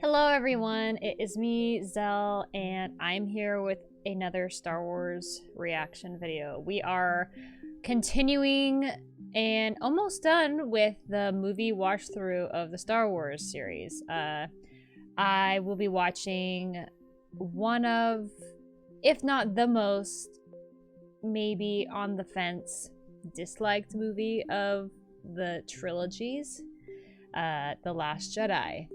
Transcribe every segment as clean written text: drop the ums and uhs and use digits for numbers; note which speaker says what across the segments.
Speaker 1: Hello everyone, it is me, Zell, and I'm here with another Star Wars reaction video. We are continuing and almost done with the movie watch through of the Star Wars series. I will be watching one of, if not the most, maybe on the fence, disliked movie of the trilogies, The Last Jedi.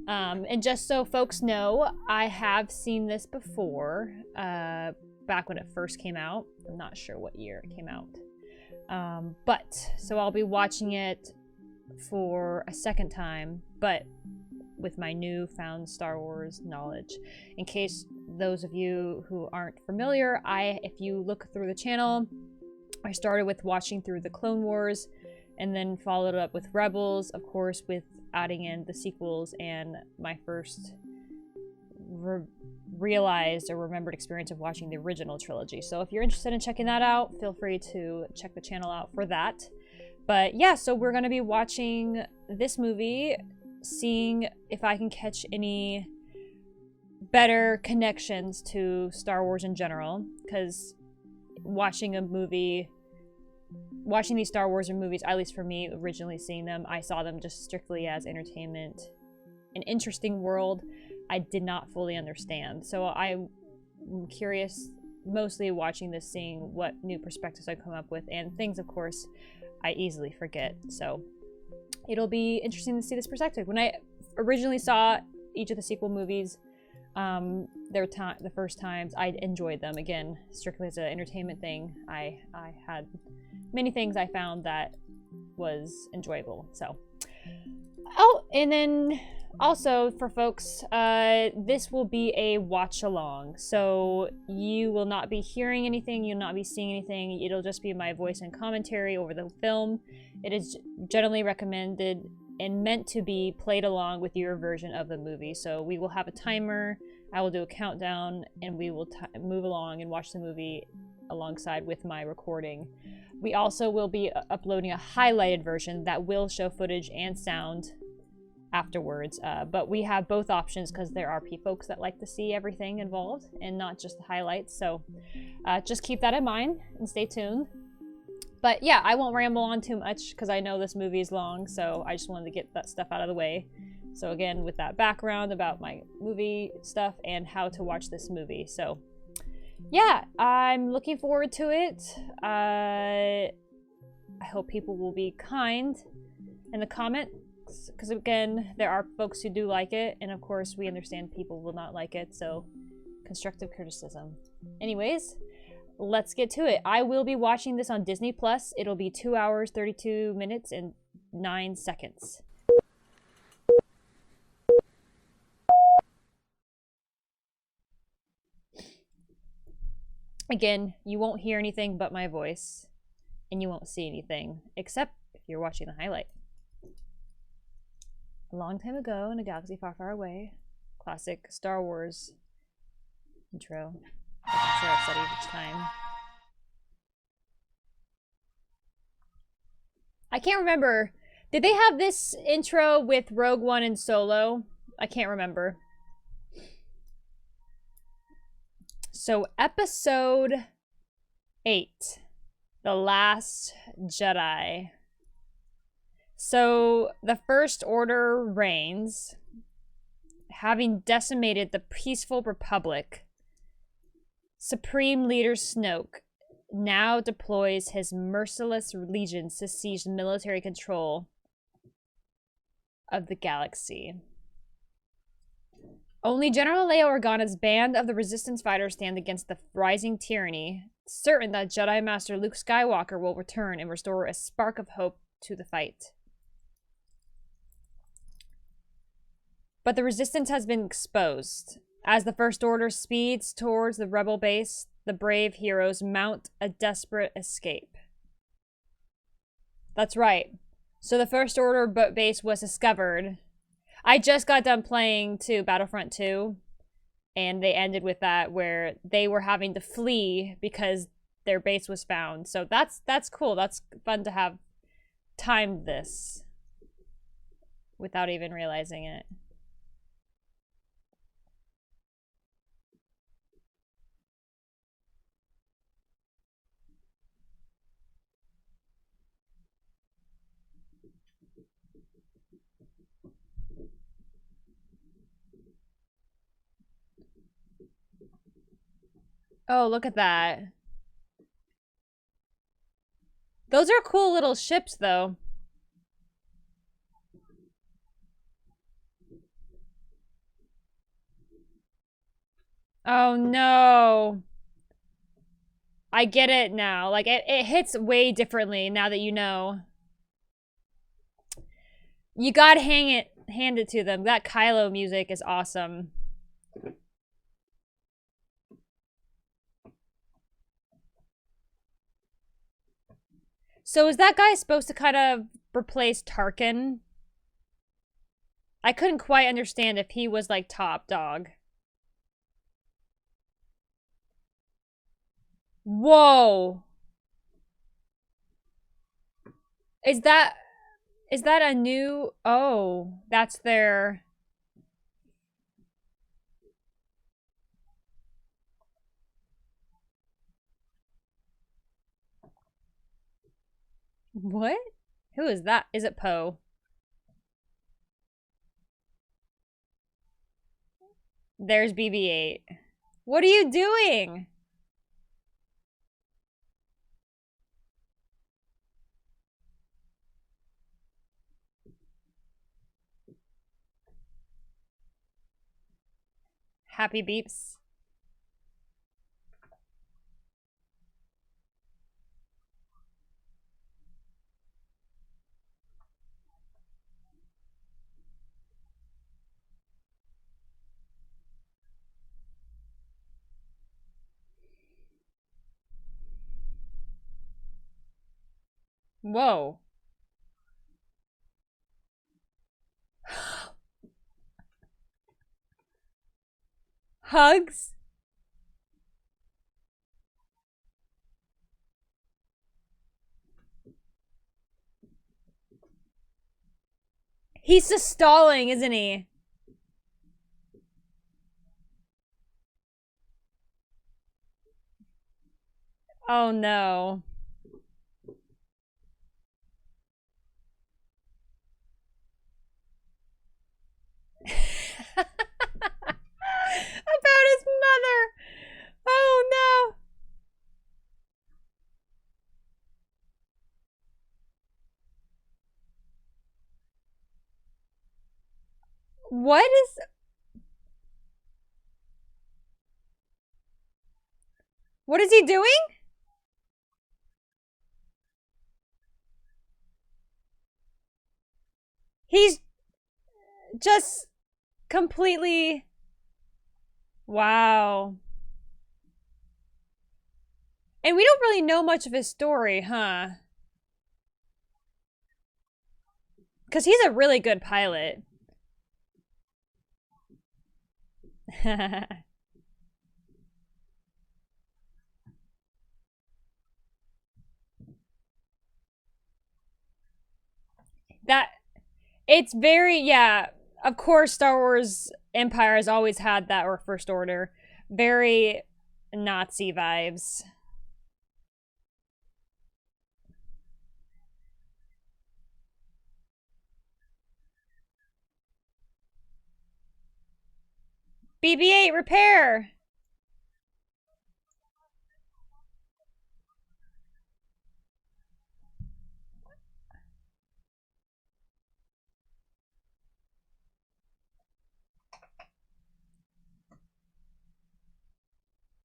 Speaker 1: And just so folks know, I have seen this before, back when it first came out. I'm not sure what year it came out. So I'll be watching it for a second time, but with my newfound Star Wars knowledge. In case those of you who aren't familiar, if you look through the channel, I started with watching through the Clone Wars, and then followed up with Rebels, of course, with adding in the sequels and my first realized or remembered experience of watching the original trilogy. So if you're interested in checking that out, feel free to check the channel out for that. But yeah, so we're going to be watching this movie, seeing if I can catch any better connections to Star Wars in general, because watching these Star Wars movies, at least for me, originally seeing them, I saw them just strictly as entertainment. An interesting world I did not fully understand. So I'm curious, mostly watching this, seeing what new perspectives I come up with, and things, of course, I easily forget. So it'll be interesting to see this perspective. When I originally saw each of the sequel movies, the first times, I enjoyed them. Again, strictly as an entertainment thing. I had many things I found that was enjoyable. So, oh, and then also for folks, this will be a watch along. So you will not be hearing anything, you'll not be seeing anything. It'll just be my voice and commentary over the film. It is generally recommended and meant to be played along with your version of the movie. So we will have a timer, I will do a countdown, and we will move along and watch the movie alongside with my recording. We also will be uploading a highlighted version that will show footage and sound afterwards, but we have both options because there are folks that like to see everything involved and not just the highlights. So just keep that in mind and stay tuned. But yeah, I won't ramble on too much because I know this movie is long, so I just wanted to get that stuff out of the way. So again, with that background about my movie stuff and how to watch this movie. So yeah, I'm looking forward to it. I hope people will be kind in the comments, because again, there are folks who do like it, and of course we understand people will not like it, so constructive criticism. Anyways, let's get to it. I will be watching this on Disney Plus. It'll be 2 hours, 32 minutes, and 9 seconds. Again, you won't hear anything but my voice, and you won't see anything, except if you're watching the highlight. A long time ago in a galaxy far, far away. Classic Star Wars intro. I'm sure I've said it each time. I can't remember. Did they have this intro with Rogue One and Solo? I can't remember. So, episode 8, The Last Jedi. So, the First Order reigns, having decimated the peaceful Republic. Supreme Leader Snoke now deploys his merciless legions to seize military control of the galaxy. Only General Leia Organa's band of the Resistance fighters stand against the rising tyranny, certain that Jedi Master Luke Skywalker will return and restore a spark of hope to the fight. But the Resistance has been exposed. As the First Order speeds towards the rebel base, the brave heroes mount a desperate escape. That's right. So the First Order base was discovered. I just got done playing Battlefront 2, and they ended with that where they were having to flee because their base was found. So that's cool. That's fun to have timed this without even realizing it. Oh, look at that. Those are cool little ships, though. Oh, no. I get it now. Like, it hits way differently now that you know. You gotta hand it to them. That Kylo music is awesome. So is that guy supposed to kind of replace Tarkin? I couldn't quite understand if he was like top dog. Whoa. Is that a new... Oh, that's their... What? Who is that? Is it Poe? There's BB-8. What are you doing? Happy beeps. Whoa. Hugs? He's just stalling, isn't he? Oh no. About his mother. Oh no. What is... What is he doing? He's just completely... Wow. And we don't really know much of his story, huh? Because he's a really good pilot. That... It's very... Yeah. Of course, Star Wars Empire has always had that, or First Order. Very Nazi vibes. BB-8 repair.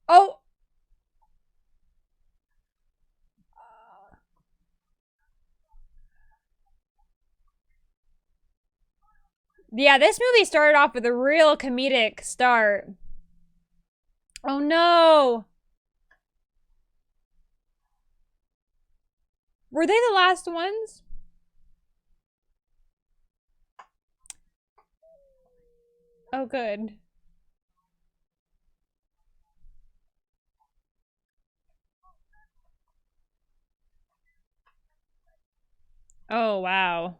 Speaker 1: Oh. Yeah, this movie started off with a real comedic start. Oh no. Were they the last ones? Oh, good. Oh, wow.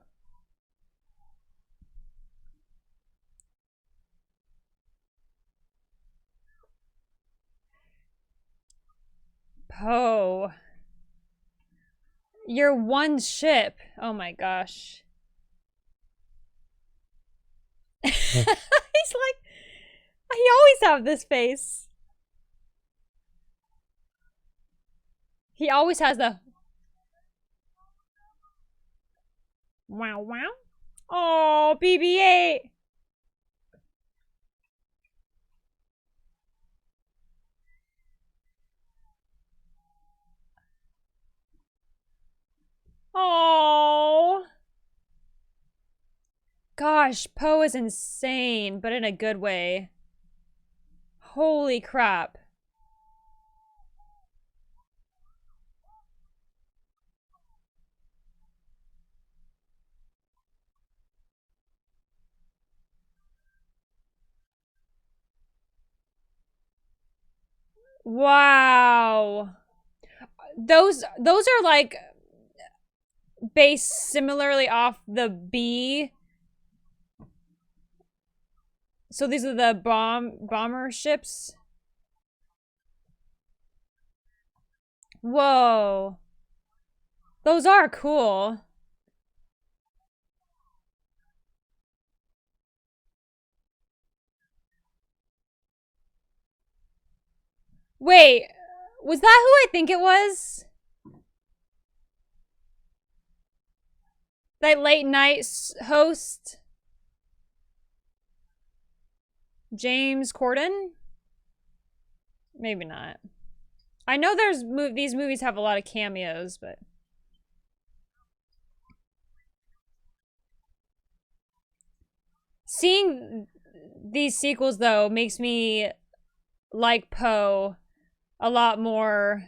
Speaker 1: Poe. You're one ship. Oh my gosh. He's like, he always have this face. He always has the wow wow. Oh, BB-8. Oh. Gosh, Poe is insane, but in a good way. Holy crap. Wow. Those are like based similarly off the B. So these are the bomber ships. Whoa. Those are cool. Wait, was that who I think it was? That late night host? James Corden? Maybe not. I know there's these movies have a lot of cameos, but seeing these sequels though makes me like Poe a lot more.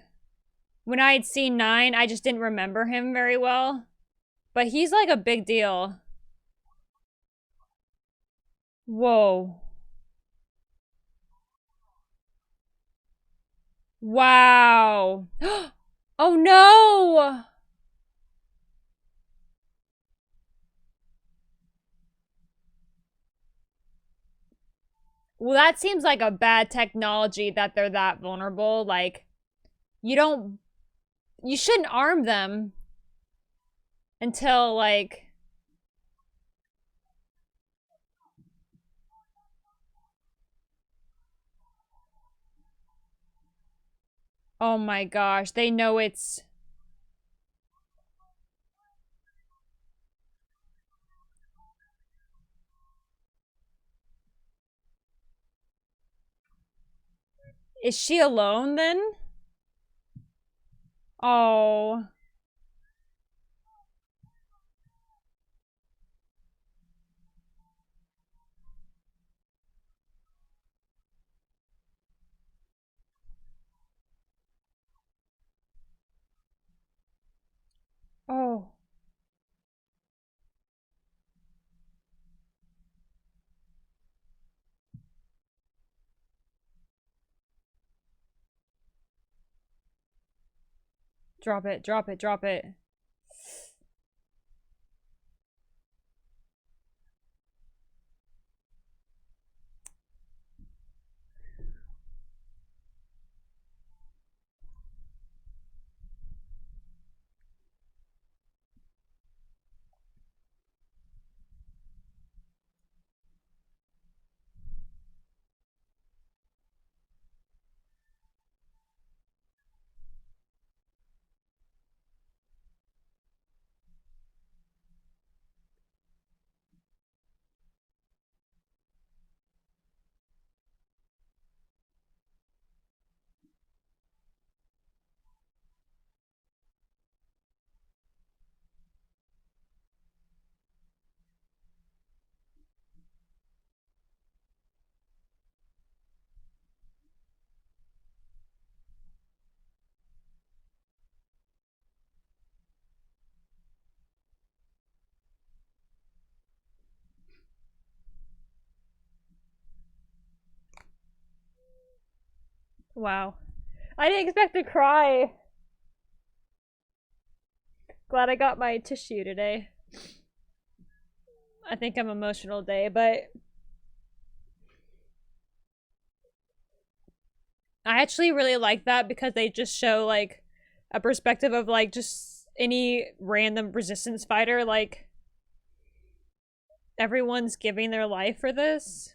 Speaker 1: When I had seen 9, I just didn't remember him very well. But he's like a big deal. Whoa. Wow. Oh no! Well, that seems like a bad technology that they're that vulnerable. Like, you shouldn't arm them until, like, oh my gosh, they know it's... Is she alone then? Oh. Oh. Drop it, drop it, drop it. Wow. I didn't expect to cry. Glad I got my tissue today. I think I'm emotional today, but I actually really like that because they just show like a perspective of like just any random resistance fighter. Like everyone's giving their life for this.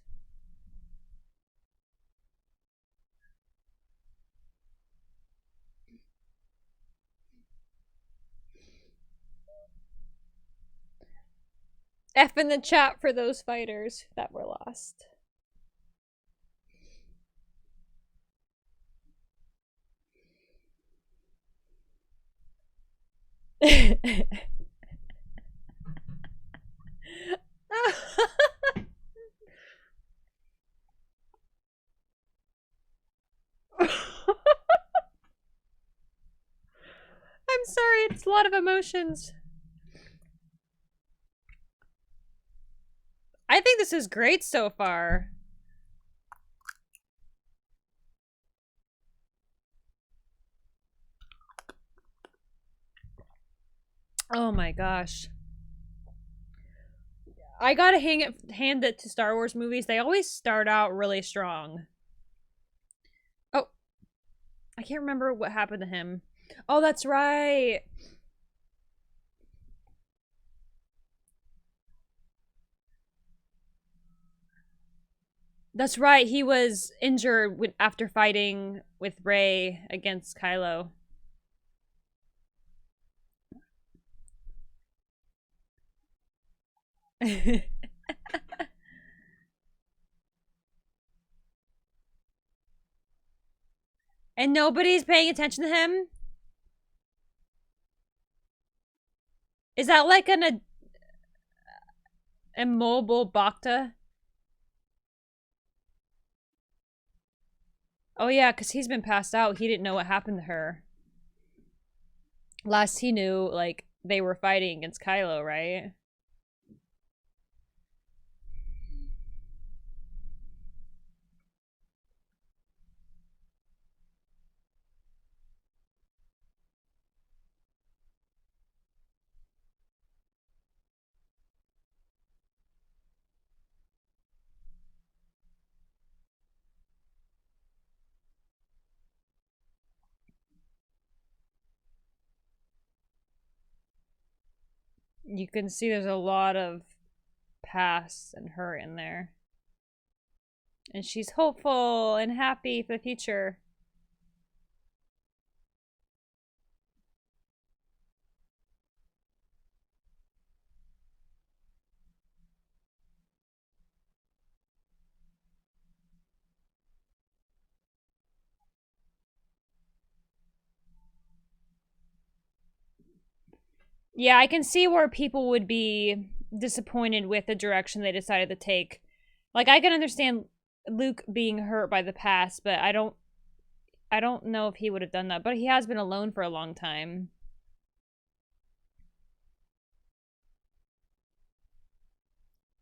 Speaker 1: F in the chat for those fighters that were lost. I'm sorry, it's a lot of emotions. I think this is great so far. Oh my gosh. I gotta hand it to Star Wars movies. They always start out really strong. Oh. I can't remember what happened to him. Oh, that's right. That's right. He was injured after fighting with Rey against Kylo. And nobody's paying attention to him? Is that like an immobile Bacta? Oh yeah, because he's been passed out. He didn't know what happened to her. Last he knew, like, they were fighting against Kylo, right? You can see there's a lot of past and hurt in there. And she's hopeful and happy for the future. Yeah, I can see where people would be disappointed with the direction they decided to take. Like, I can understand Luke being hurt by the past, but I don't know if he would have done that. But he has been alone for a long time.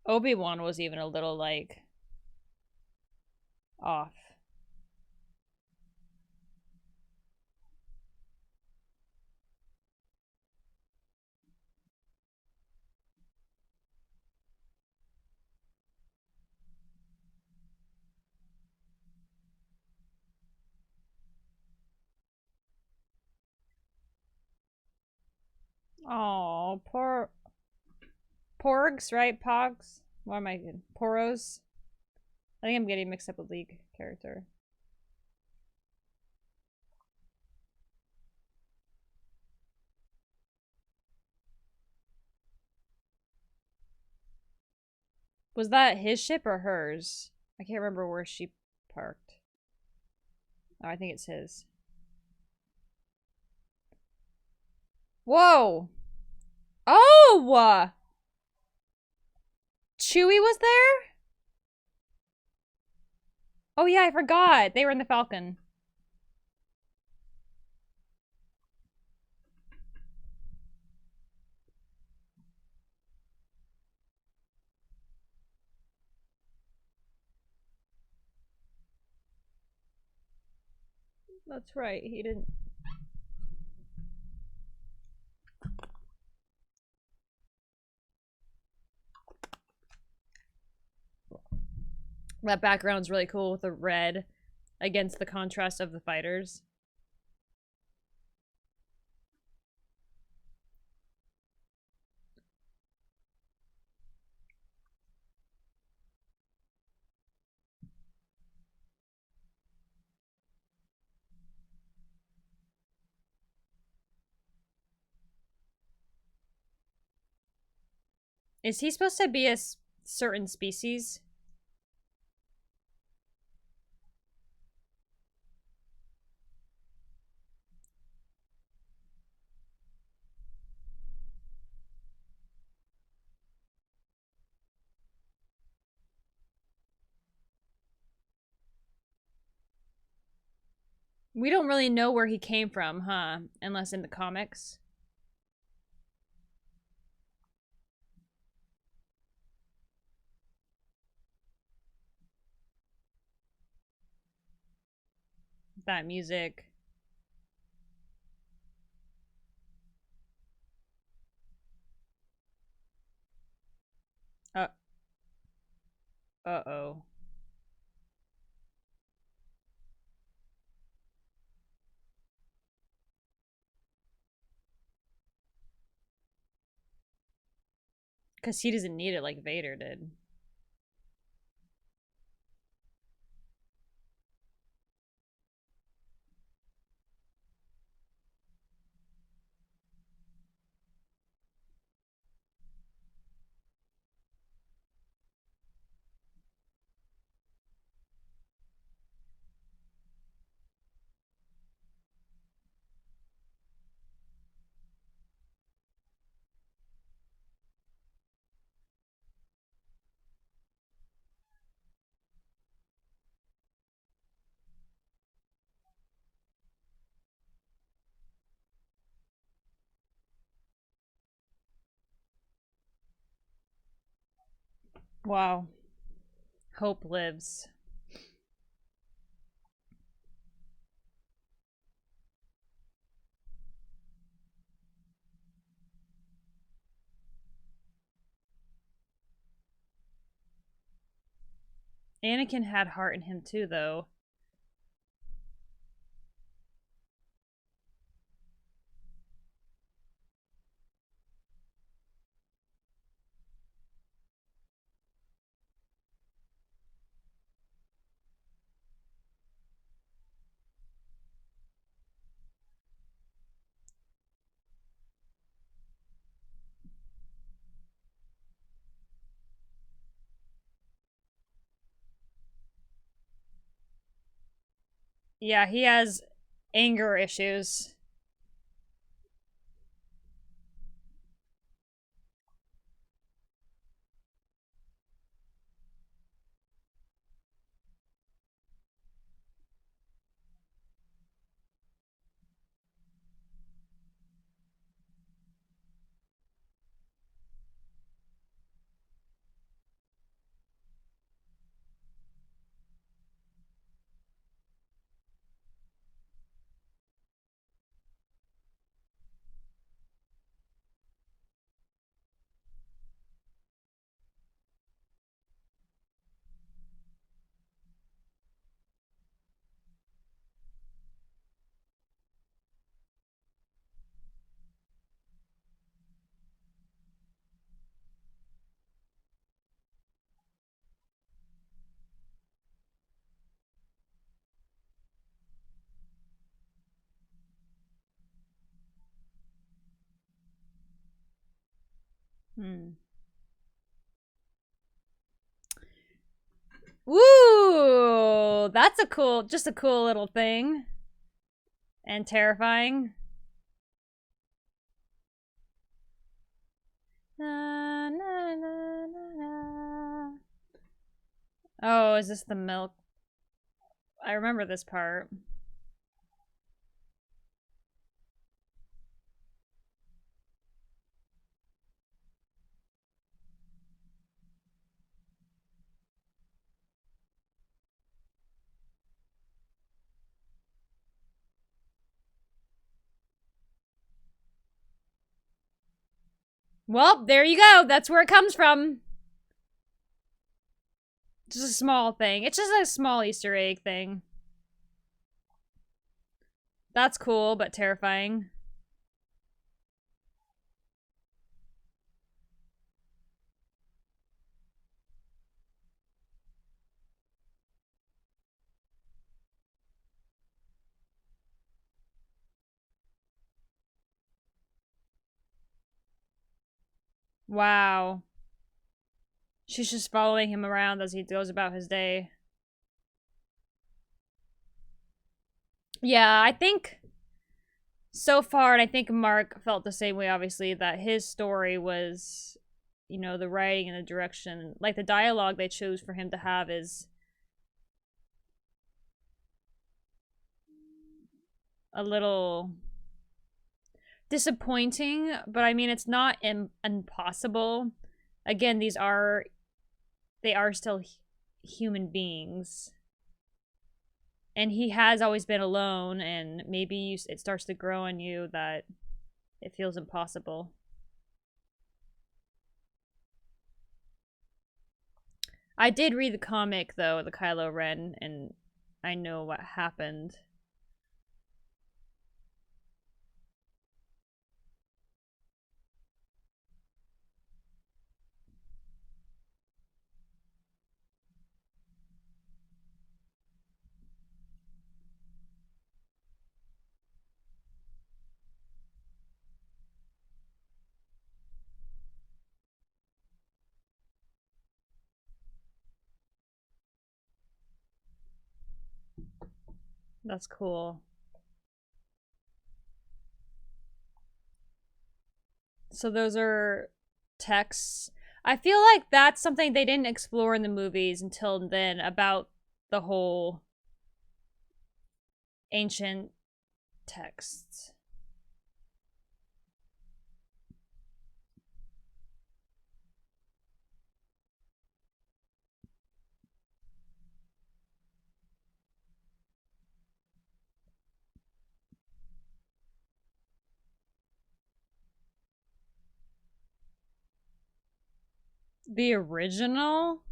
Speaker 1: Obi-Wan was even a little, like, off. Oh, poor Porgs, right? Pogs? What am I getting? Poros? I think I'm getting mixed up with League character. Was that his ship or hers? I can't remember where she parked. Oh, I think it's his. Whoa! Oh! Chewie was there? Oh yeah, I forgot. They were in the Falcon. That's right. He didn't. That background's really cool with the red against the contrast of the fighters. Is he supposed to be a certain species? We don't really know where he came from, huh? Unless in the comics. That music. Uh-oh. Because he doesn't need it like Vader did. Wow. Hope lives. Anakin had heart in him too, though. Yeah, he has anger issues. Woo! That's just a cool little thing. And terrifying. Na, na, na, na, na. Oh, is this the milk? I remember this part. Well, there you go. That's where it comes from. Just a small thing. It's just a small Easter egg thing. That's cool, but terrifying. Wow. She's just following him around as he goes about his day. Yeah, I think so far, and I think Mark felt the same way, obviously, that his story was, you know, the writing and the direction. Like, the dialogue they chose for him to have is a little disappointing, but I mean, it's not impossible. Again, they are still human beings. And he has always been alone, and maybe it starts to grow on you that it feels impossible. I did read the comic, though, the Kylo Ren, and I know what happened. That's cool. So those are texts. I feel like that's something they didn't explore in the movies until then about the whole ancient texts. The original?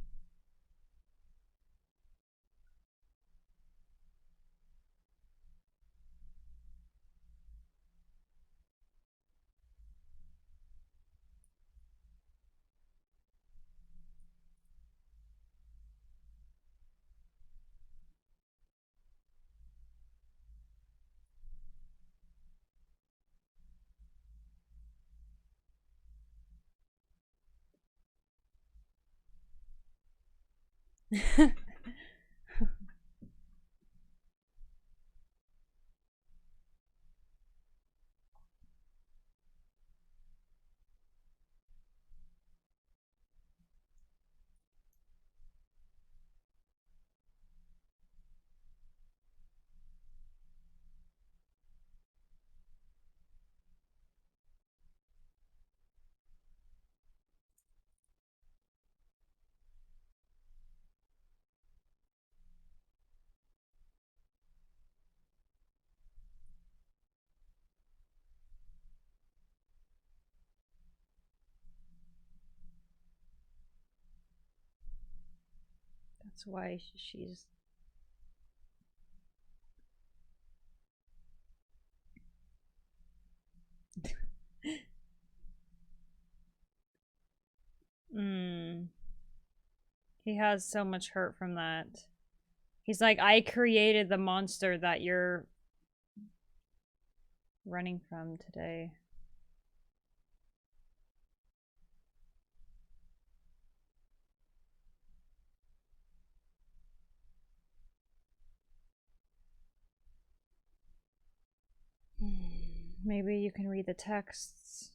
Speaker 1: That's why she's... He has so much hurt from that. He's like, I created the monster that you're running from today. Maybe you can read the texts.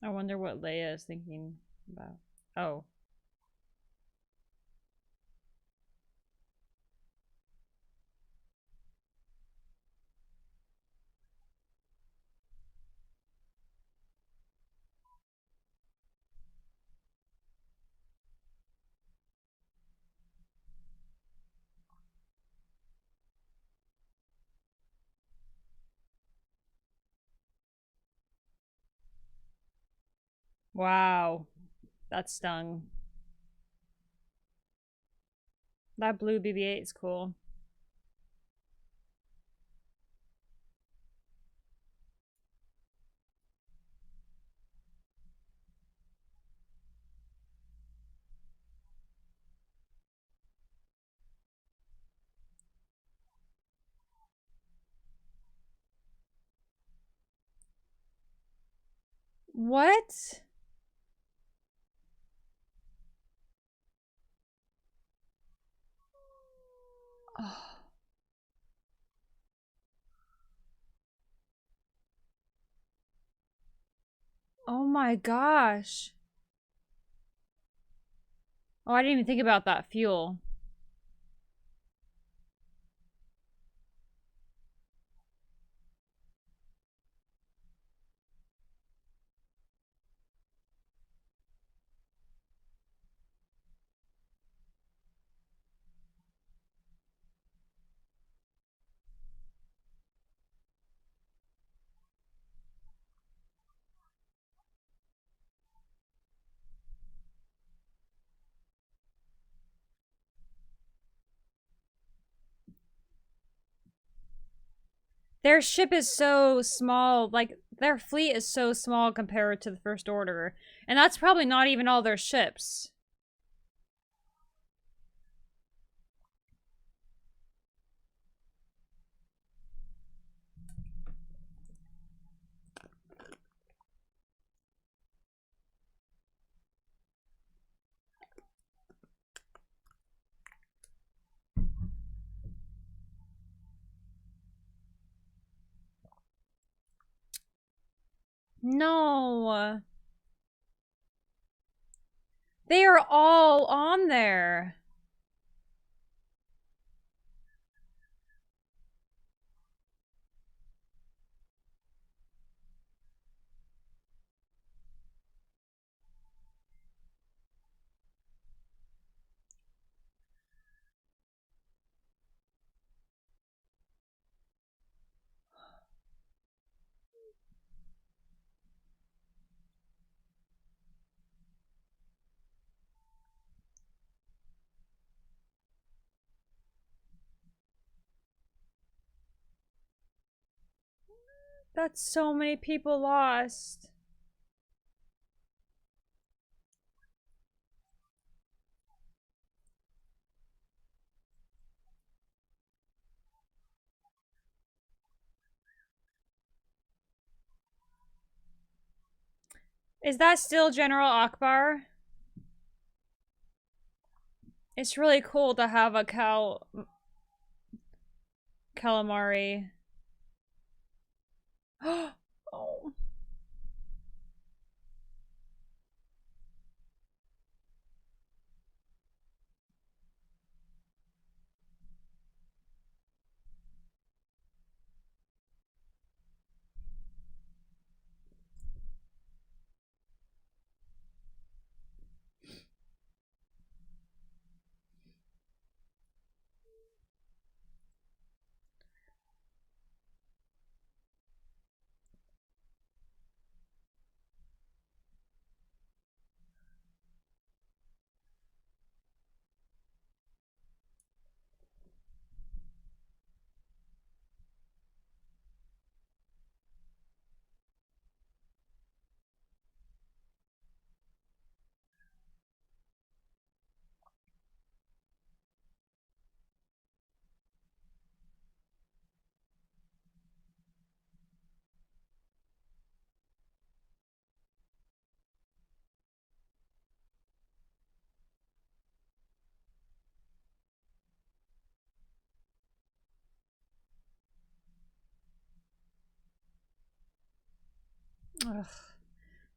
Speaker 1: I wonder what Leia is thinking about. Oh. Wow. That stung. That blue BB-8 is cool. What? Oh. Oh my gosh. Oh, I didn't even think about that fuel. Their ship is so small, like, their fleet is so small compared to the First Order. And that's probably not even all their ships. No. They are all on there. That's so many people lost. Is that still General Akbar? It's really cool to have a calamari. Oh. Ugh.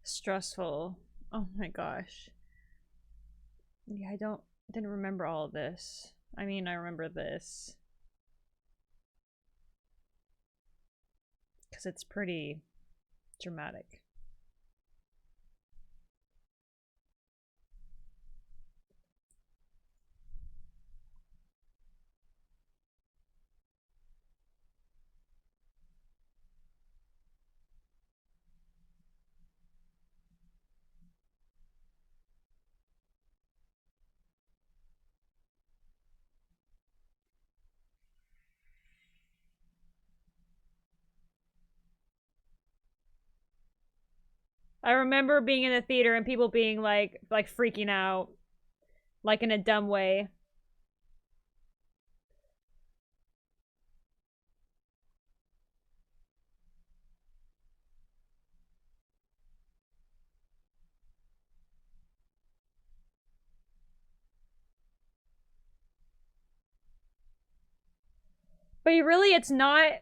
Speaker 1: Stressful. Oh my gosh. Yeah, didn't remember all of this. I mean, I remember this. Because it's pretty dramatic. I remember being in the theater and people being like freaking out, like in a dumb way. But really, it's not.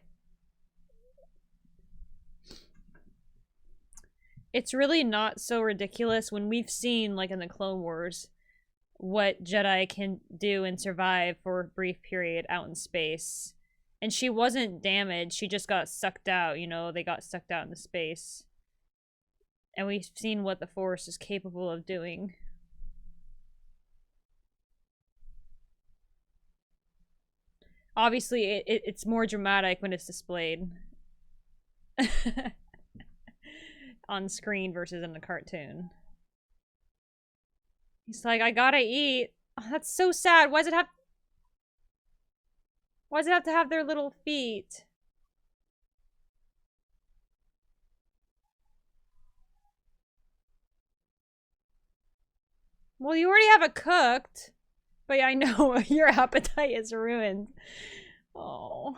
Speaker 1: It's really not so ridiculous when we've seen, like in the Clone Wars, what Jedi can do and survive for a brief period out in space. And she wasn't damaged, she just got sucked out, you know, they got sucked out into space. And we've seen what the Force is capable of doing. Obviously, it's more dramatic when it's displayed on screen versus in the cartoon. He's like, I gotta eat. Oh, that's so sad. Why does it have to have their little feet? Well, you already have it cooked. But yeah, I know your appetite is ruined. Oh.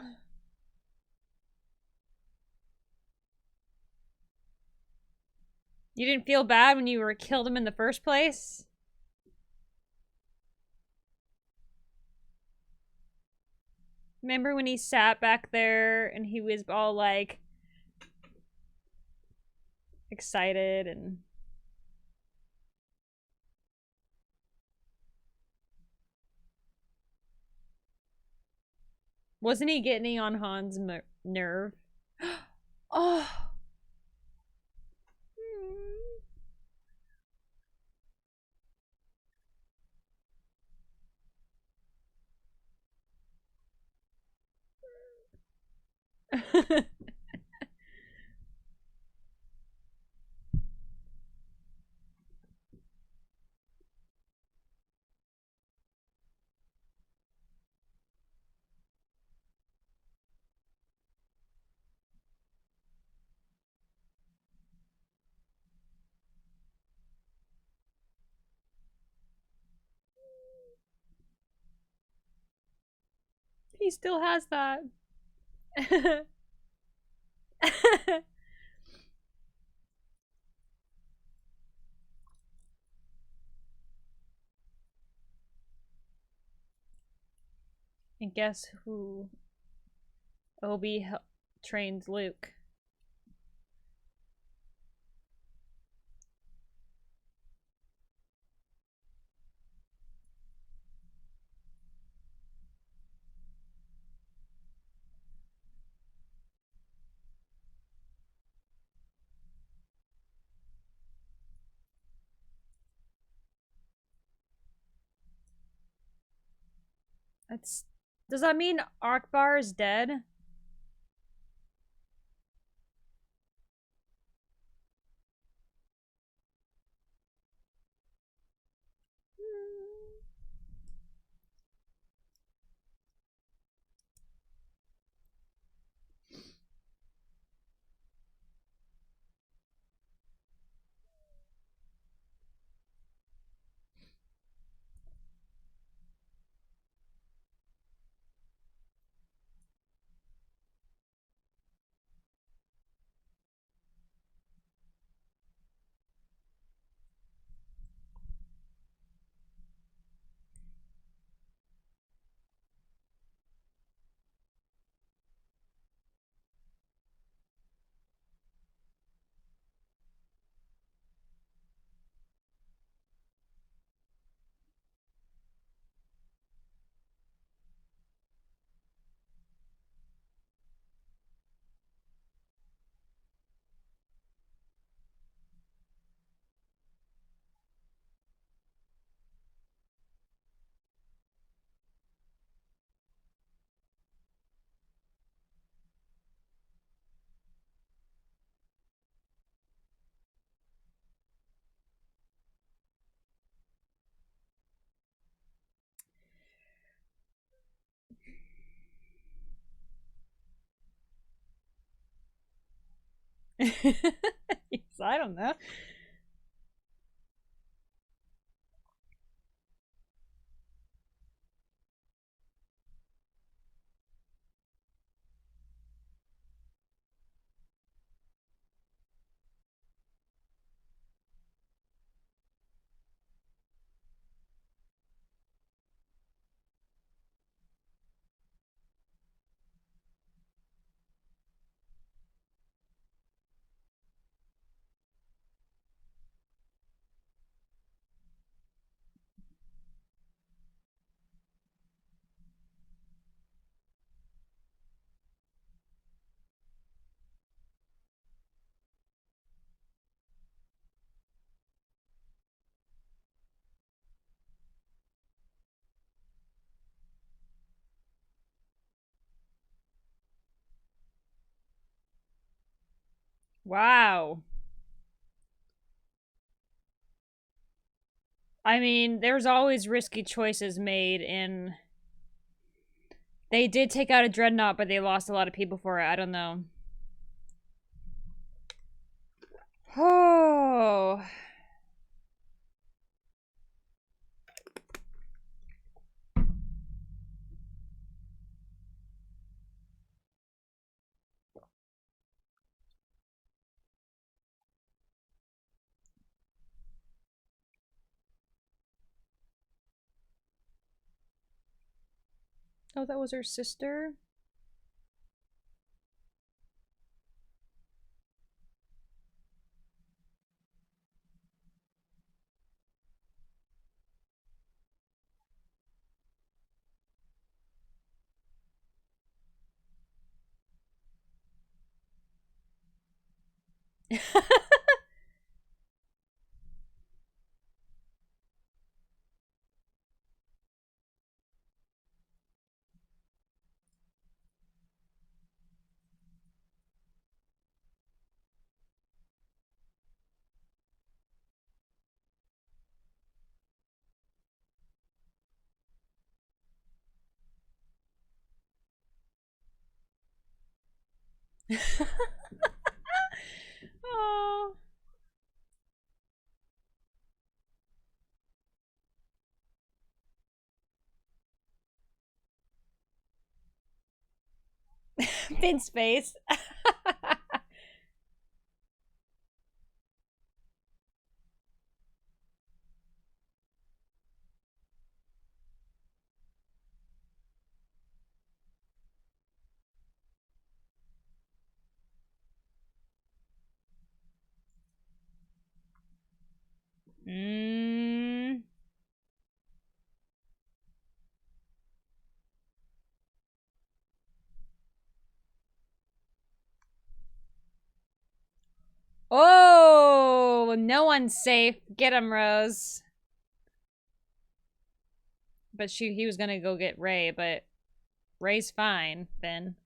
Speaker 1: You didn't feel bad when you were killed him in the first place? Remember when he sat back there and he was all like excited and wasn't he getting on Han's nerve? Oh. He still has that. And guess who Obi trained Luke? That's. Does that mean Akbar is dead? He's I don't know. Wow. I mean, there's always risky choices made in. They did take out a dreadnought, but they lost a lot of people for it. I don't know. Oh. Oh, that was her sister? Oh. Thin space. Mm. Oh, no one's safe. Get him, Rose. But he was gonna go get Ray, but Ray's fine, then.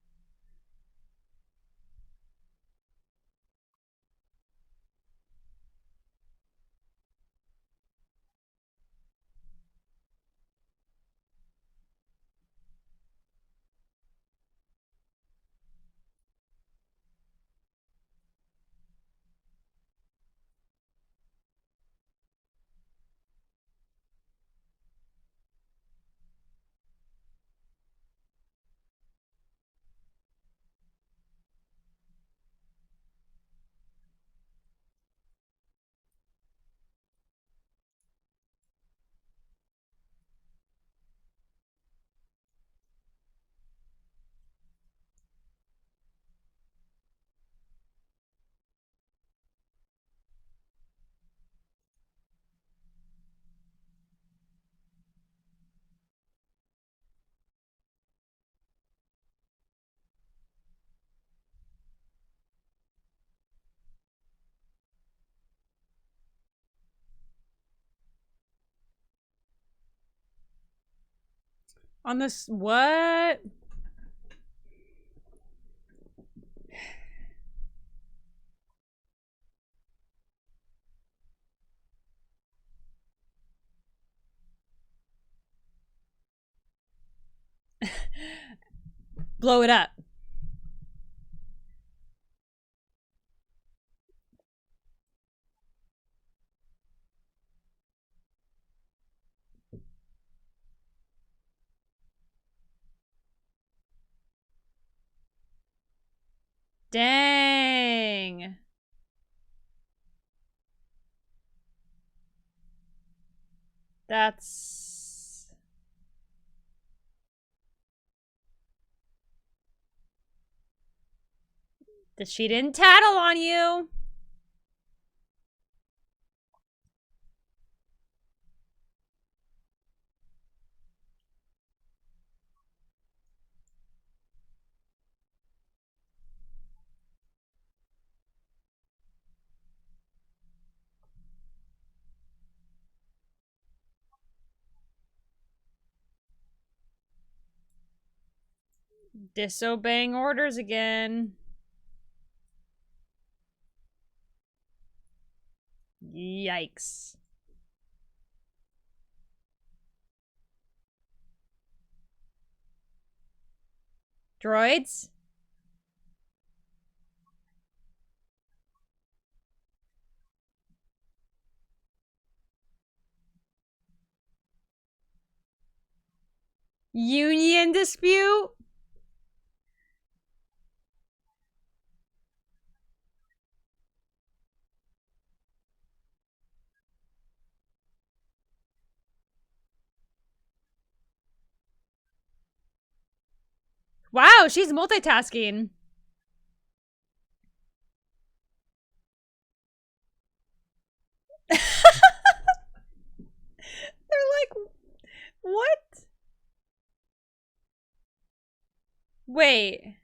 Speaker 1: On this, what? Blow it up. Dang. That's... that she didn't tattle on you. Disobeying orders again. Yikes. Droids? Union dispute? Wow, she's multitasking. They're like, what? Wait.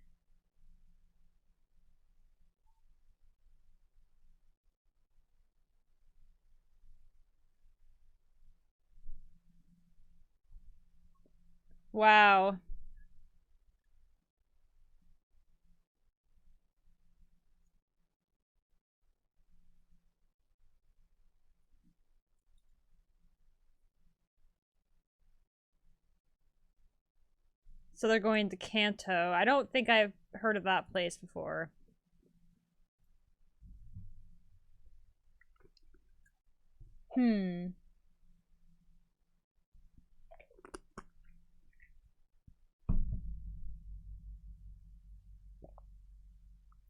Speaker 1: Wow. So they're going to Kanto. I don't think I've heard of that place before. Hmm.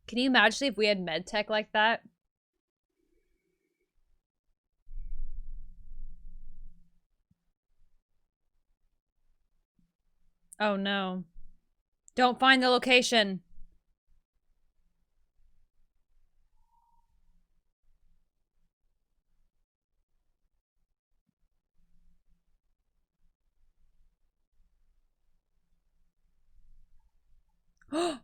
Speaker 1: Can you imagine if we had medtech like that? Oh no. Don't find the location. It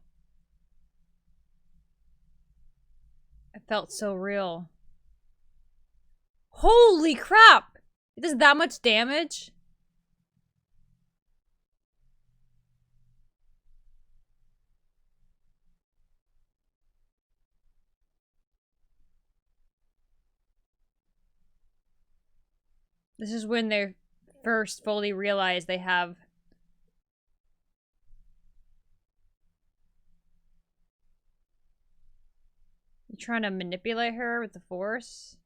Speaker 1: felt so real. Holy crap! It does that much damage? This is when they first fully realize they have... You trying to manipulate her with the Force?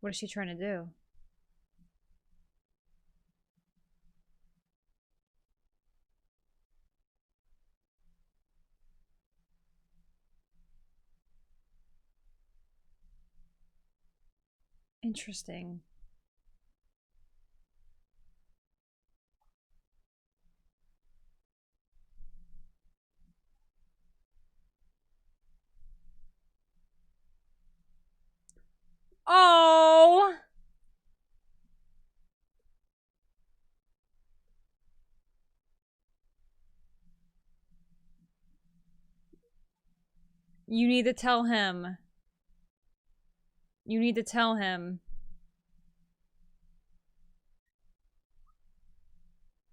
Speaker 1: What is she trying to do? Interesting. Oh! You need to tell him. You need to tell him.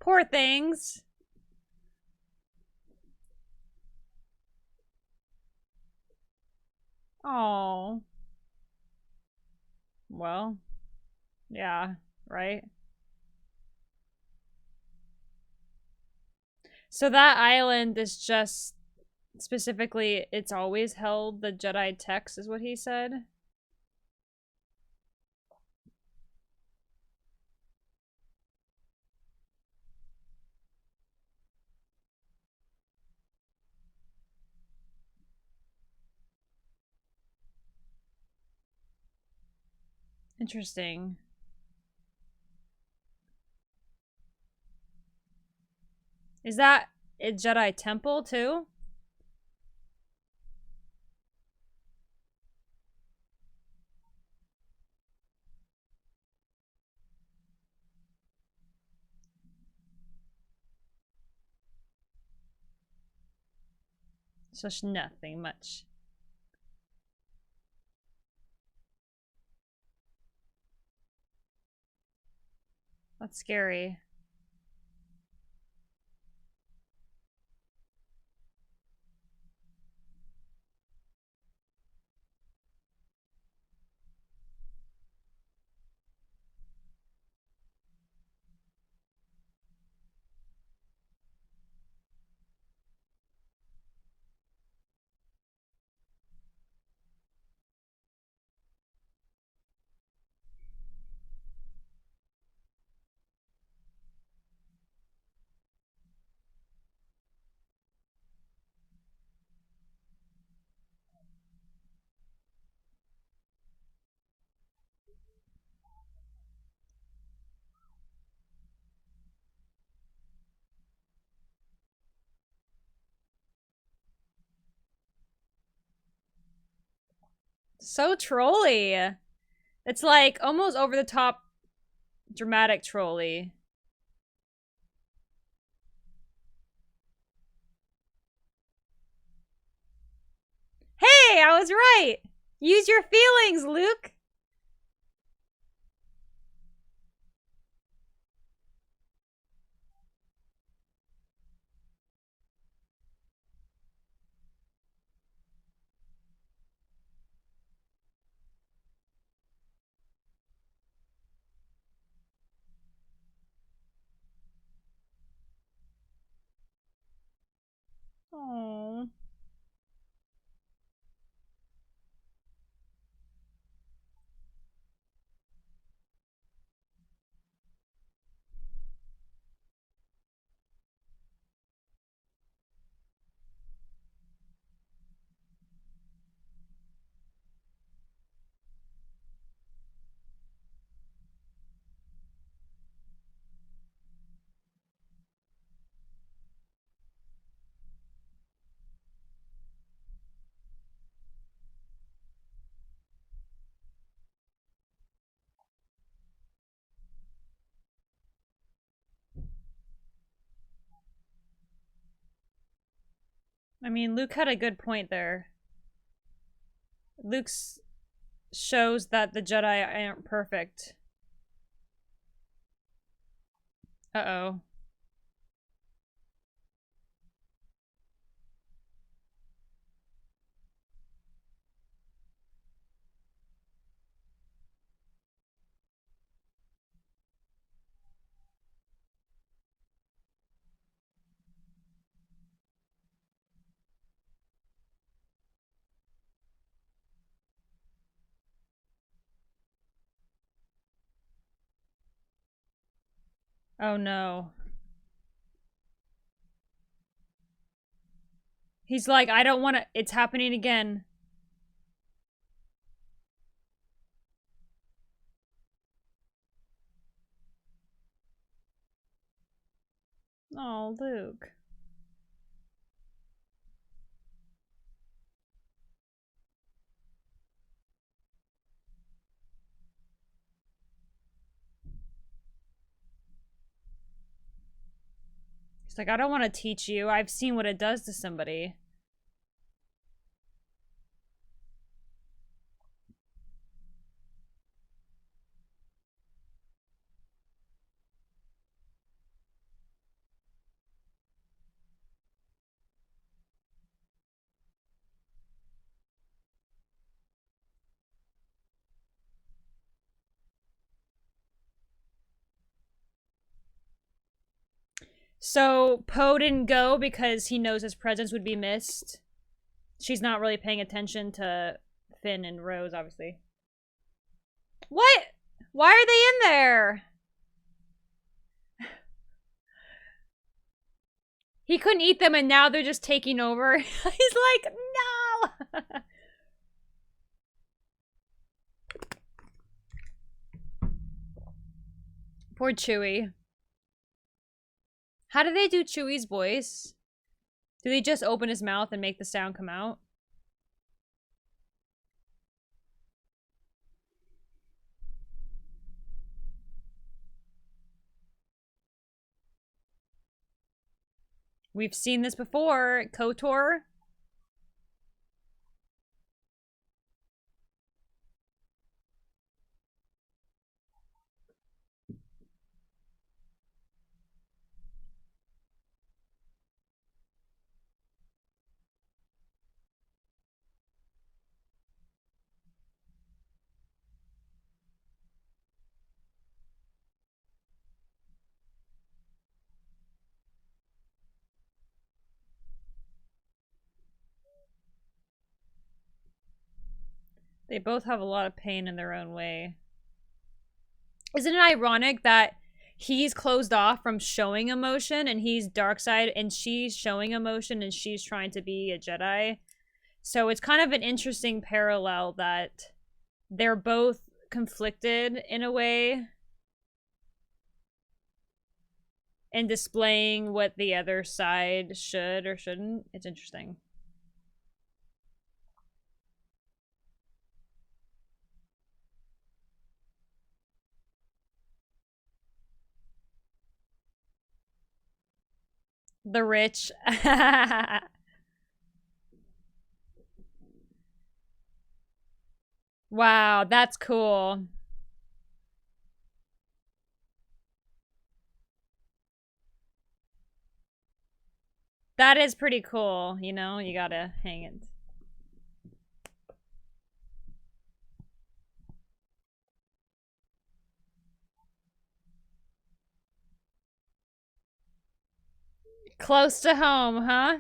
Speaker 1: Poor things. Oh. Well, yeah, right? So that island is just specifically, it's always held the Jedi text, is what he said? Interesting. Is that a Jedi temple too? So nothing much. That's scary. So trolly. It's like almost over the top dramatic trolly. Hey, I was right. Use your feelings, Luke. Oh. I mean, Luke had a good point there. Luke's shows that the Jedi aren't perfect. Uh-oh. Oh no. He's like, I don't want to. It's happening again. Oh, Luke. He's like, I don't want to teach you. I've seen what it does to somebody. So Poe didn't go because he knows his presence would be missed. She's not really paying attention to Finn and Rose, obviously. What? Why are they in there? He couldn't eat them and now they're just taking over. He's like, no! Poor Chewie. How do they do Chewie's voice? Do they just open his mouth and make the sound come out? We've seen this before. KOTOR. They both have a lot of pain in their own way. Isn't it ironic that he's closed off from showing emotion and he's dark side and she's showing emotion and she's trying to be a Jedi? So it's kind of an interesting parallel that they're both conflicted in a way and displaying what the other side should or shouldn't. It's interesting. The rich. Wow, that's cool. That is pretty cool, you know? You gotta hang it. Close to home, huh?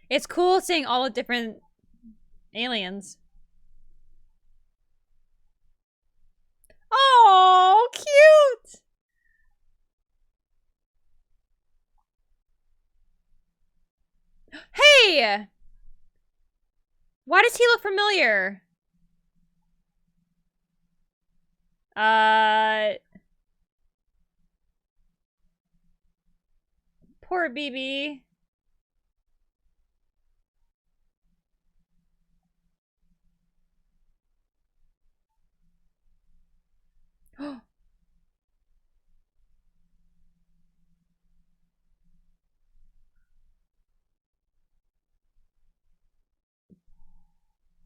Speaker 1: It's cool seeing all the different aliens. Oh, cute! Hey! Why does he look familiar? Poor BB.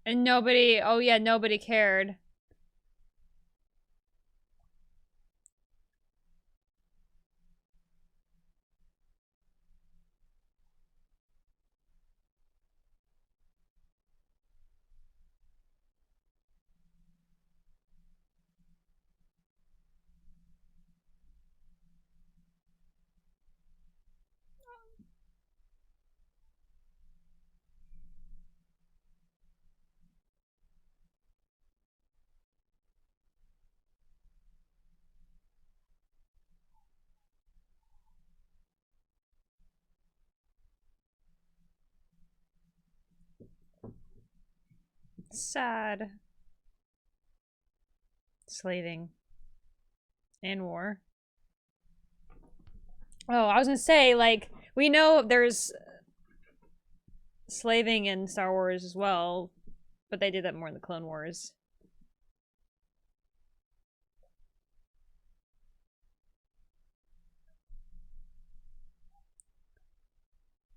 Speaker 1: And nobody, oh yeah, nobody cared. Sad. Slaving. And war. Oh, I was gonna say, like, we know there's slaving in Star Wars as well, but they did that more in the Clone Wars.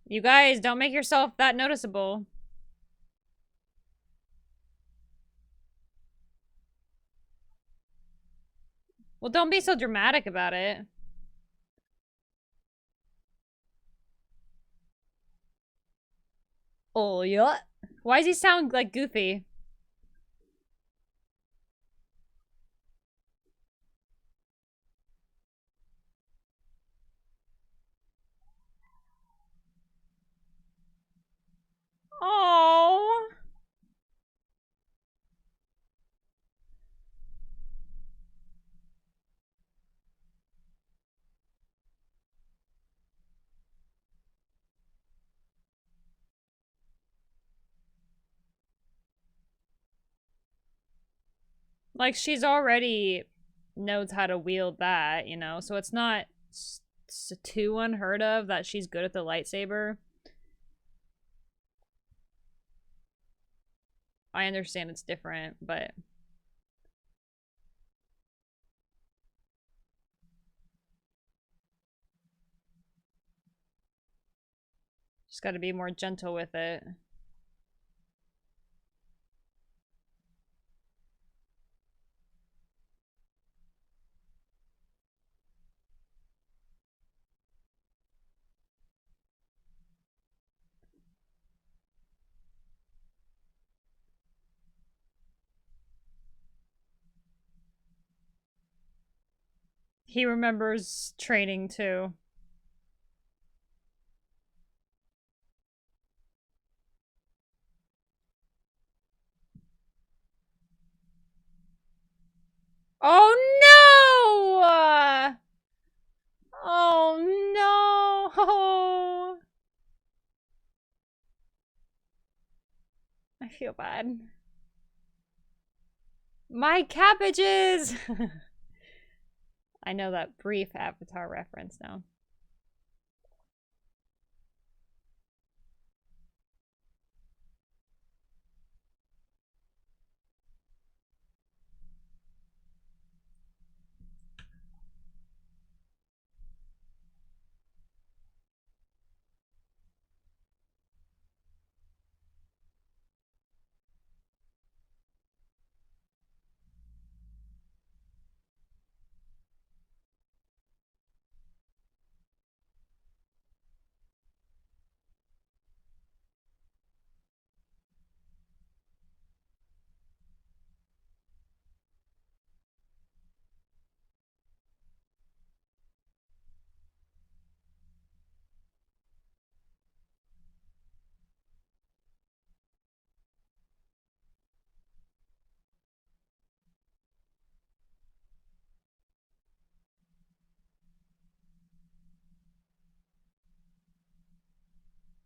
Speaker 1: You guys, don't make yourself that noticeable. Well, don't be so dramatic about it. Oh, yeah. Why does he sound, like, goofy? Like, she's already knows how to wield that, you know? So it's not too unheard of that she's good at the lightsaber. I understand it's different, but just got to be more gentle with it. He remembers training too. Oh no! Oh no! I feel bad. My cabbages! I know that brief Avatar reference now.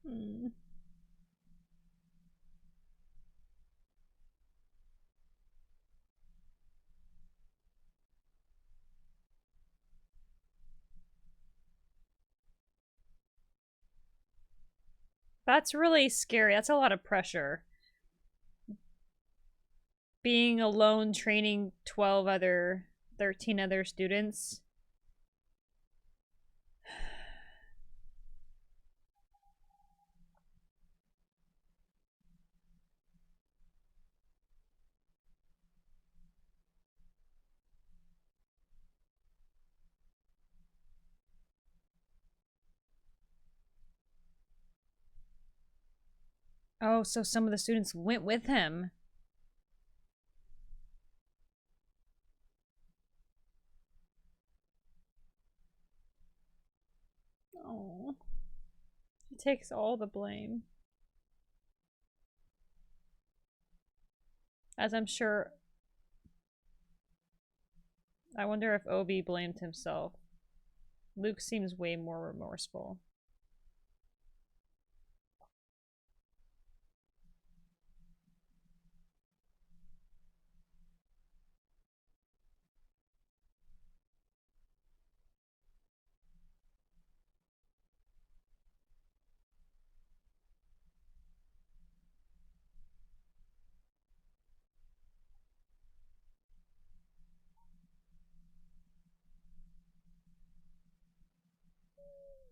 Speaker 1: Hmm. That's really scary. That's a lot of pressure. Being alone training 13 other students. Oh, so some of the students went with him. Oh. He takes all the blame. As I'm sure. I wonder if Obi blamed himself. Luke seems way more remorseful.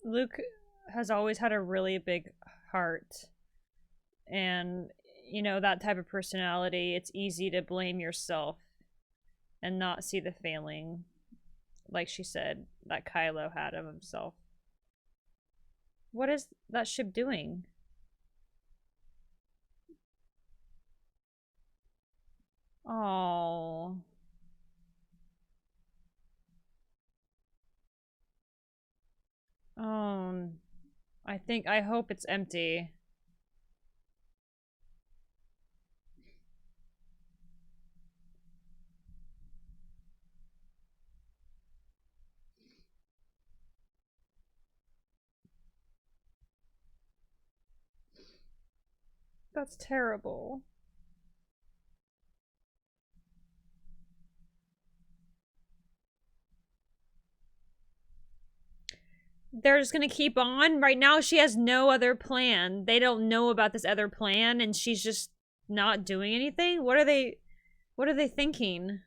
Speaker 1: Luke has always had a really big heart. And, you know, that type of personality, it's easy to blame yourself and not see the failing, like she said, that Kylo had of himself. What is that ship doing? Oh. Um, I hope it's empty. That's terrible. they're just gonna keep on? Right now she has no other plan. They don't know about this other plan and she's just not doing anything? What are they thinking?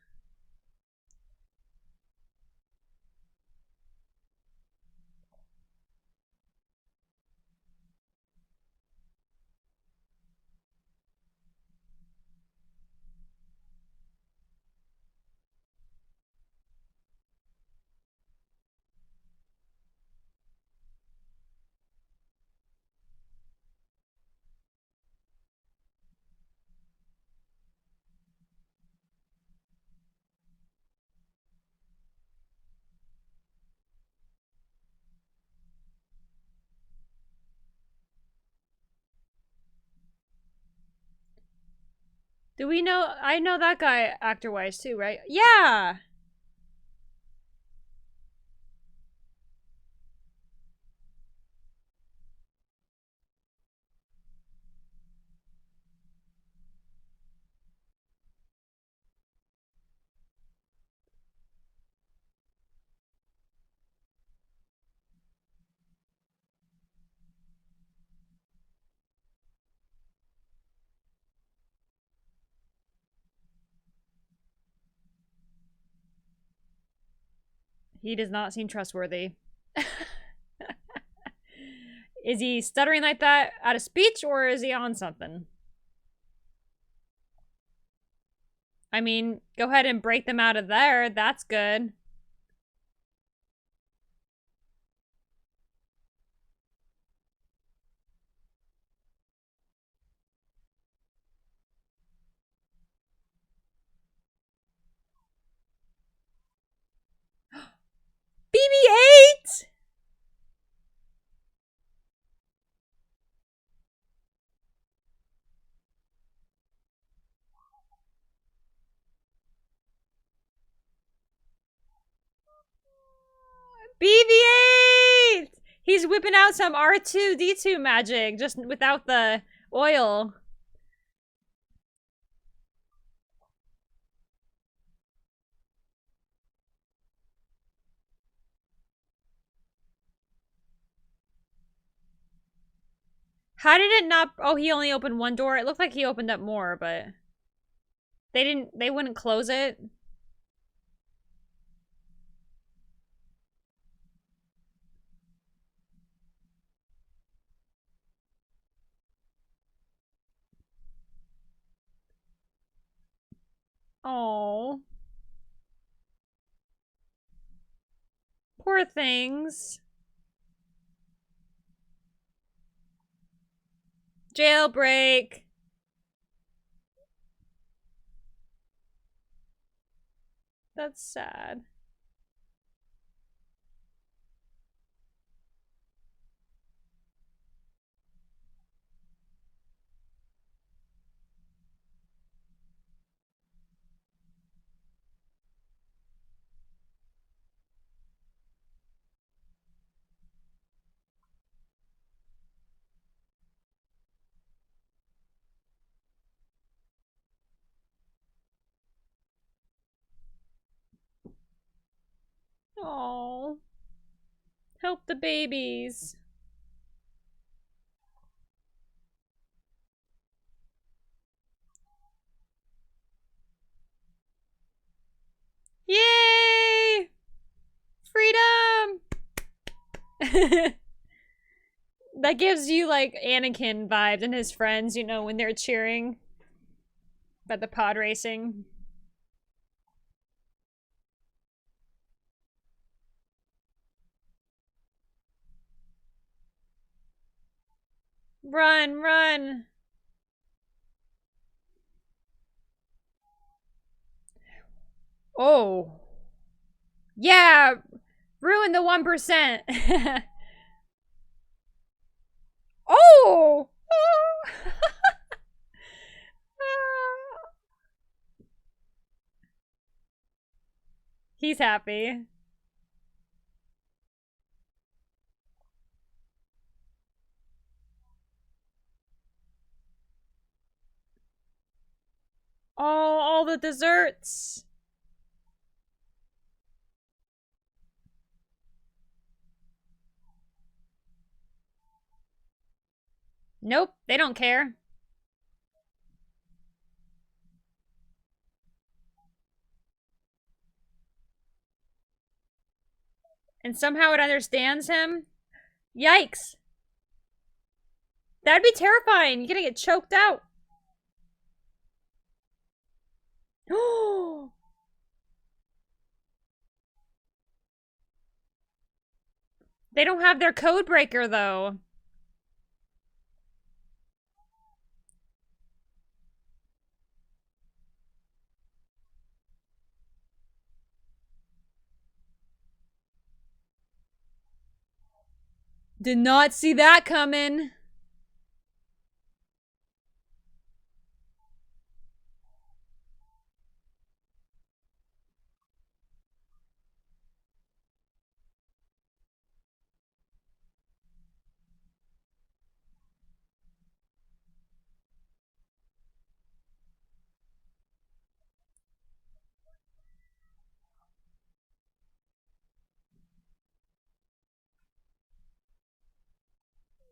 Speaker 1: Do we know? I know that guy actor-wise too, right? Yeah! He does not seem trustworthy. Is he stuttering like that out of speech or is he on something? I mean, go ahead and break them out of there. That's good. BB-8! BB-8! He's whipping out some R2-D2 magic, just without the oil. How did it not... Oh, he only opened one door? It looked like he opened up more, but... They wouldn't close it? Oh, poor things. Jailbreak. That's sad. Oh, help the babies. Yay! Freedom! That gives you like Anakin vibes and his friends, you know, when they're cheering about the pod racing. Run, run! Oh. Yeah! Ruin the 1%! Oh! He's happy. Oh, all the desserts. Nope, they don't care. And somehow it understands him. Yikes. That'd be terrifying. You're gonna get choked out. Oh. They don't have their code breaker, though. Did not see that coming.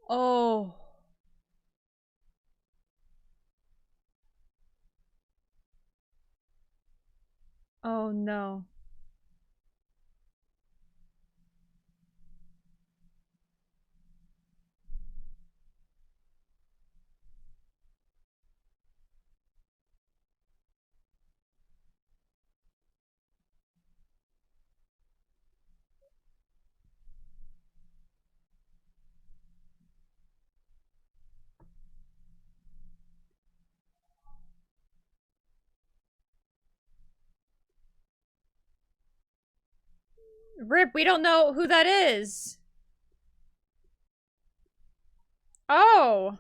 Speaker 1: Oh. Oh no. Rip, we don't know who that is. Oh.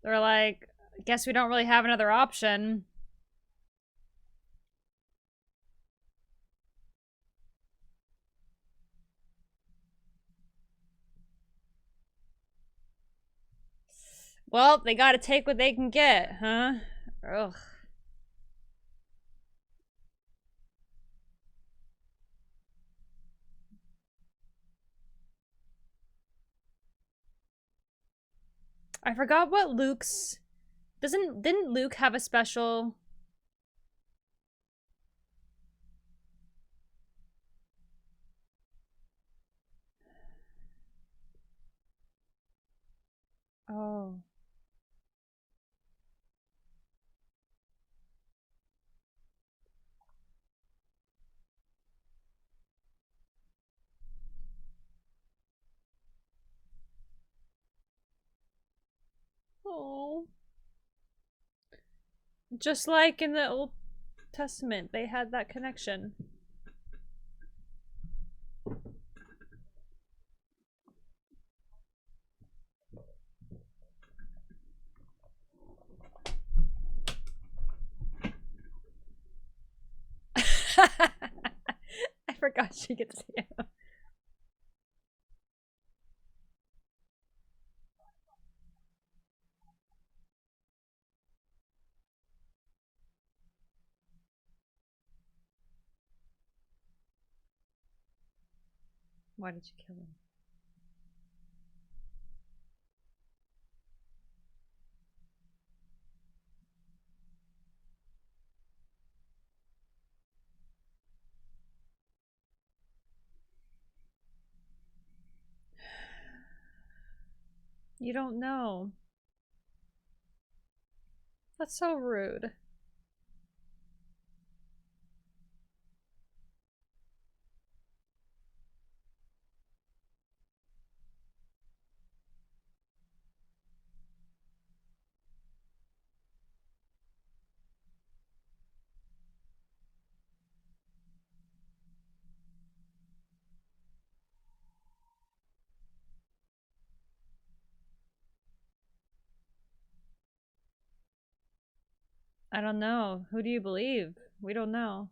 Speaker 1: They're like, guess we don't really have another option. Well, they gotta take what they can get, huh? Ugh. I forgot what Luke's... Didn't Luke have a special... Oh. Oh. Just like in the Old Testament, they had that connection. I forgot she gets him. Why did you kill him? You don't know. That's so rude. I don't know. Who do you believe? We don't know.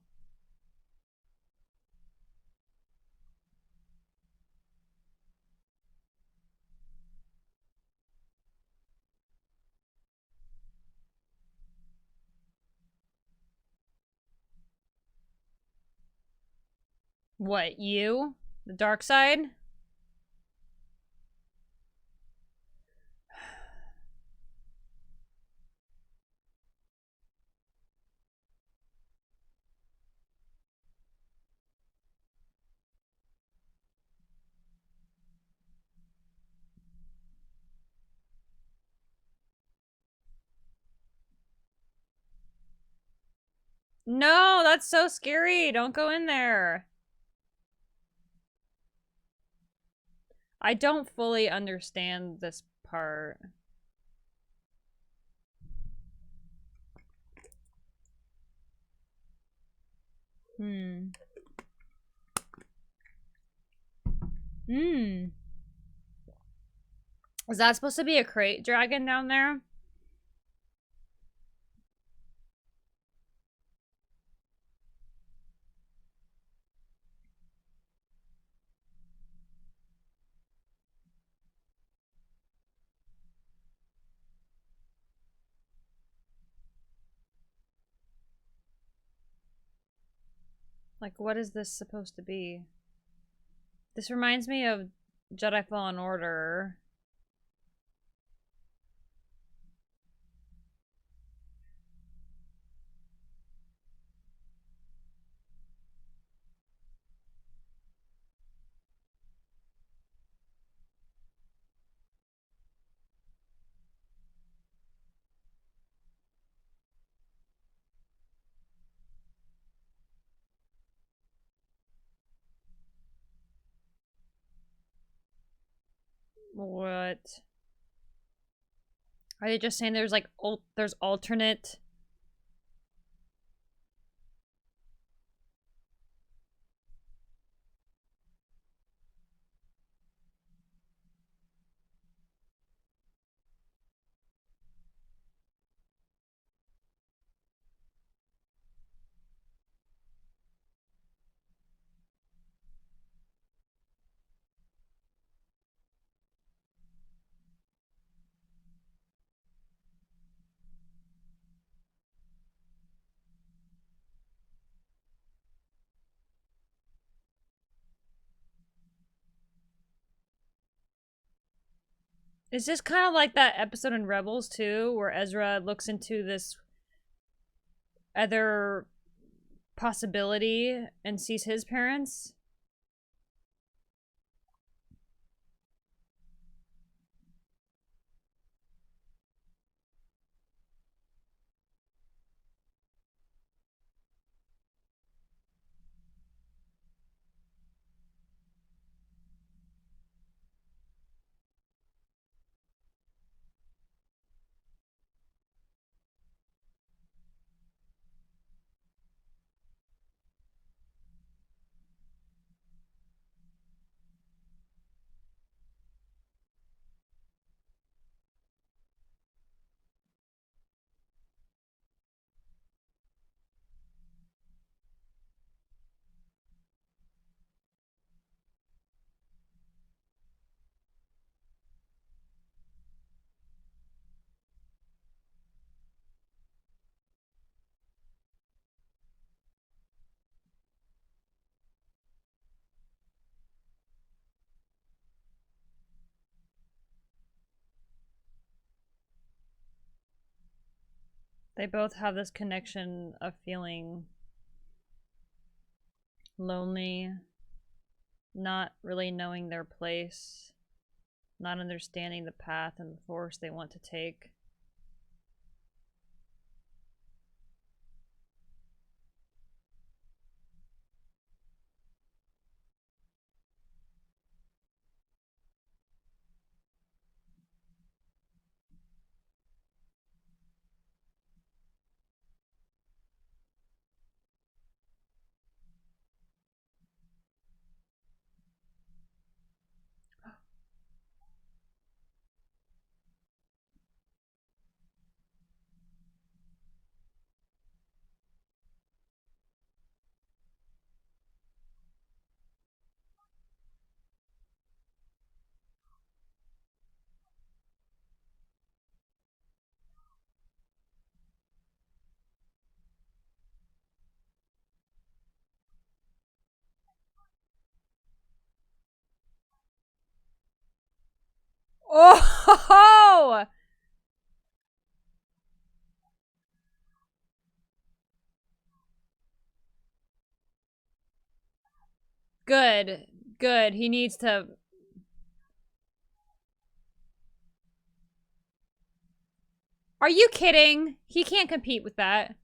Speaker 1: What, you? The dark side? No, that's so scary. Don't go in there. I don't fully understand this part. Hmm. Hmm. Is that supposed to be a crate dragon down there? Like, what is this supposed to be? This reminds me of Jedi Fallen Order. What? Are they just saying there's like there's alternate? Is this kind of like that episode in Rebels too, where Ezra looks into this other possibility and sees his parents? They both have this connection of feeling lonely, not really knowing their place, not understanding the path and the force they want to take. Oh! Good. Good. He needs to... Are you kidding? He can't compete with that.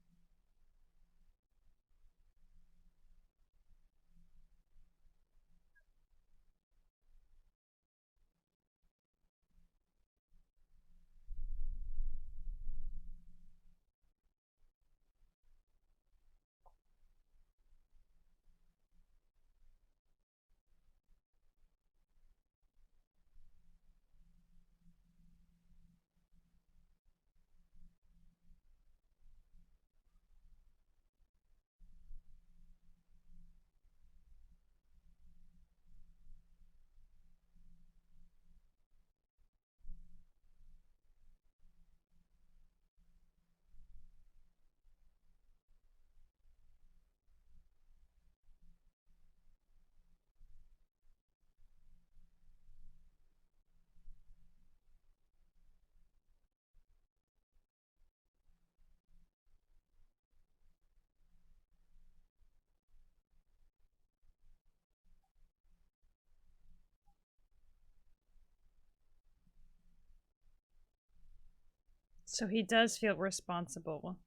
Speaker 1: So he does feel responsible.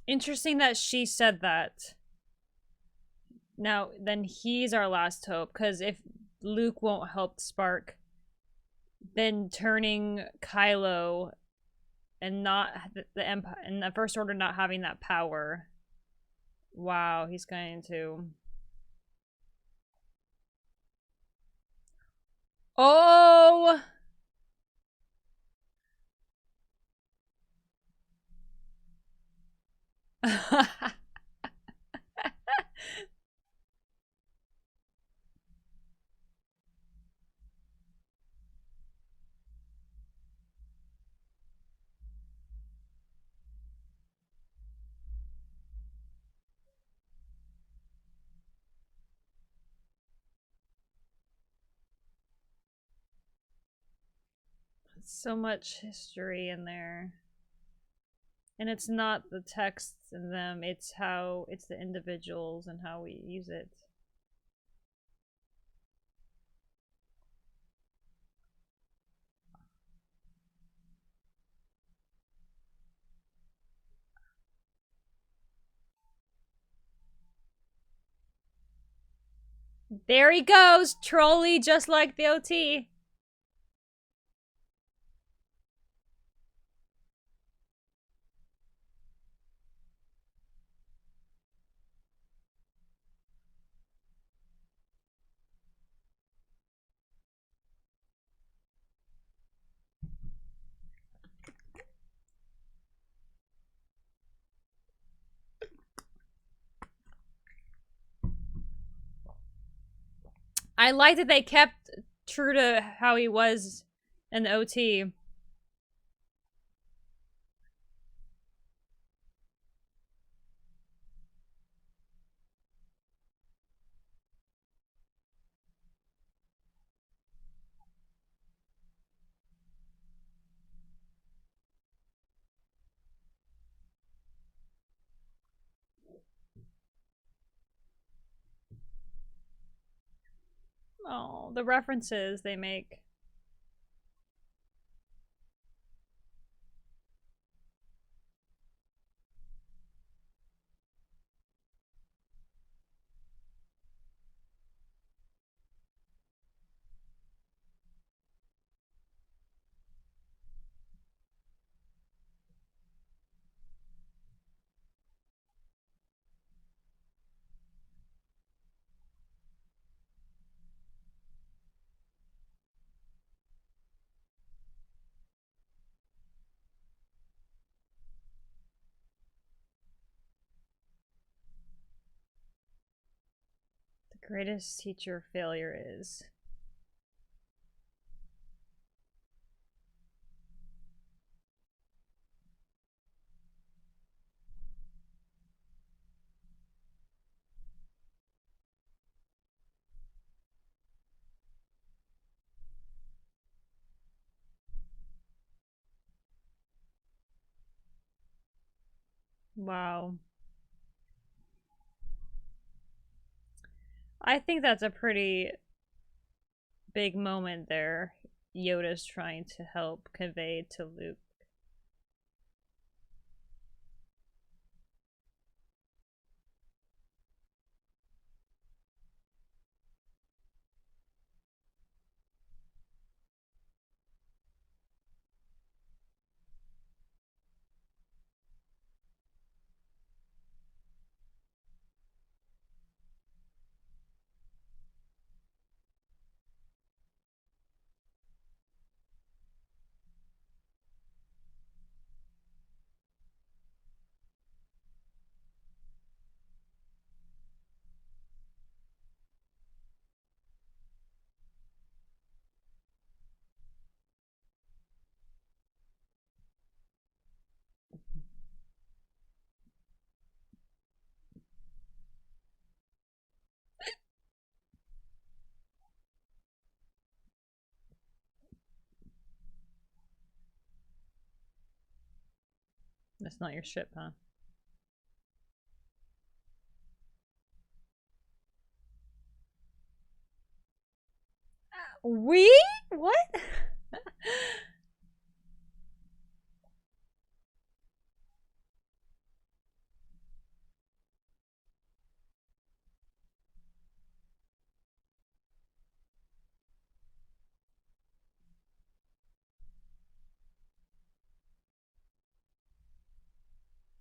Speaker 1: Interesting that she said that. Now, then he's our last hope, because if Luke won't help Spark, then turning Kylo and not the Empire and the First Order not having that power. Wow, he's going to... Oh! So much history in there. And it's not the texts in them, it's how it's the individuals and how we use it. There he goes, trolley just like the OT. I like that they kept true to how he was in the OT. Oh, the references they make. Greatest teacher failure is. Wow. I think that's a pretty big moment there. Yoda's trying to help convey to Luke. That's not your ship, huh? We? What?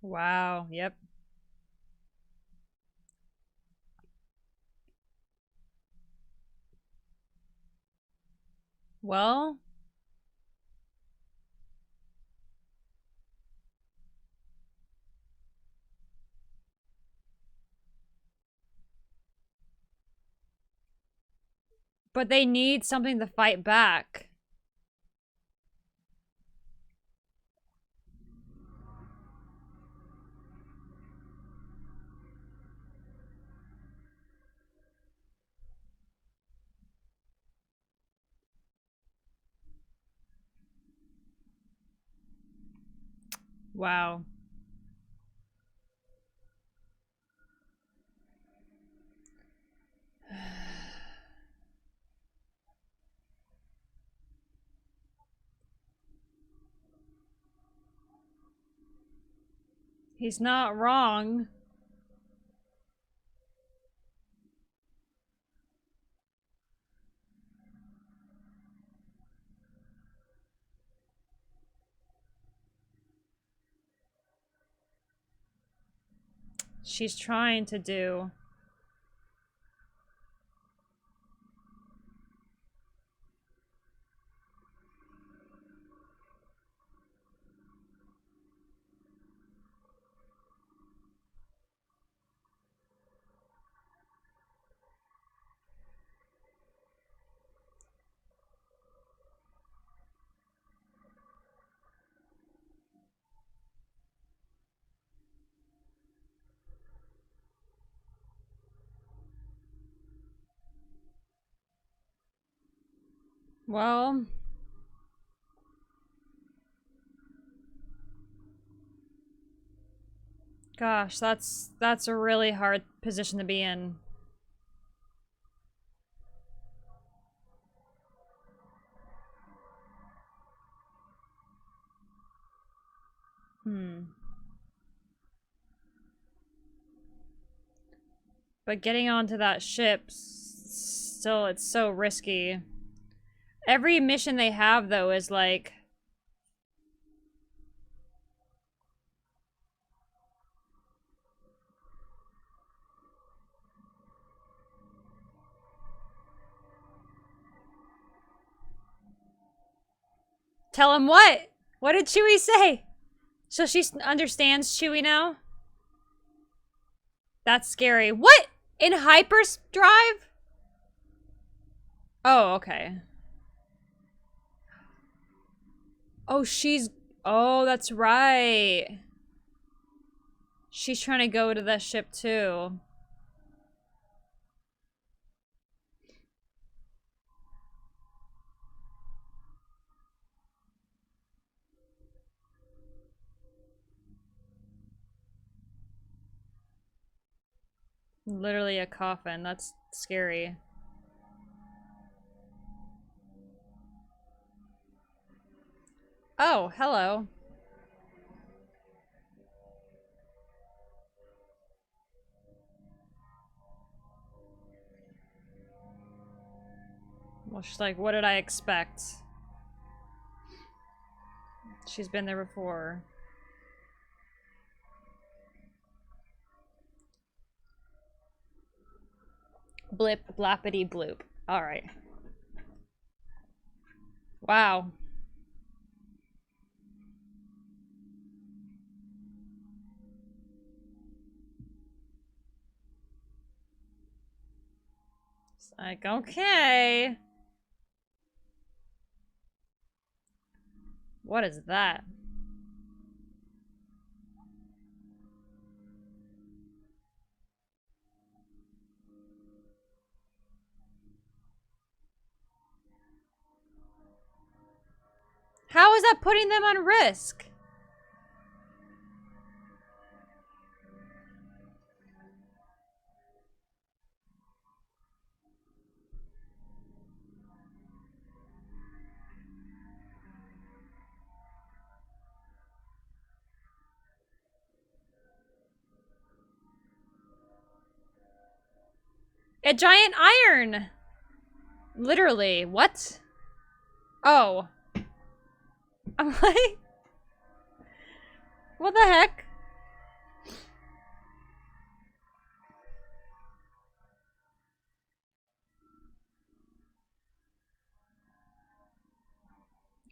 Speaker 1: Wow, yep. Well, but they need something to fight back. Wow. He's not wrong. She's trying to do. Well, gosh, that's a really hard position to be in. But getting onto that ship, still, it's so risky. Every mission they have, though, is like... Tell him what? What did Chewie say? So she understands Chewie now? That's scary. What? In hyperdrive? Oh, okay. Oh, oh, that's right. She's trying to go to that ship too. Literally a coffin. That's scary. Oh, hello. Well, she's like, what did I expect? She's been there before. Blip, blappity, bloop. Alright. Wow. It's like, okay. What is that? How is that putting them on risk? A giant iron! Literally. What? Oh. I'm like... What the heck?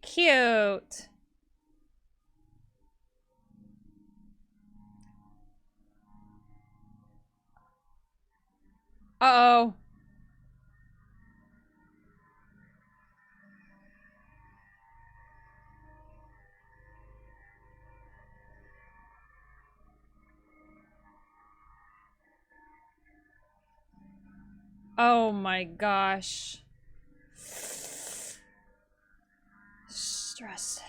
Speaker 1: Cute. Uh-oh. Oh my gosh. Stress.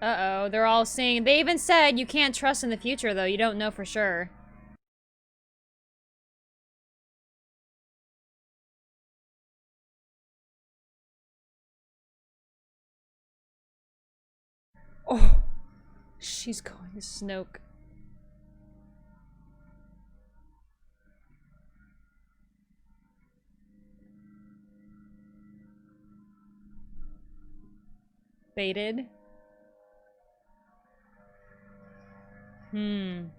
Speaker 1: Uh-oh, they're all saying... They even said you can't trust in the future, though. You don't know for sure. Oh. She's going to Snoke. Baited. Hmm.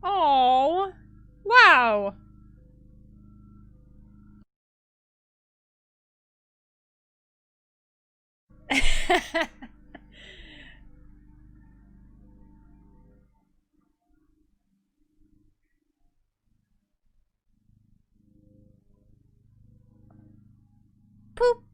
Speaker 1: Oh. Wow. Poop.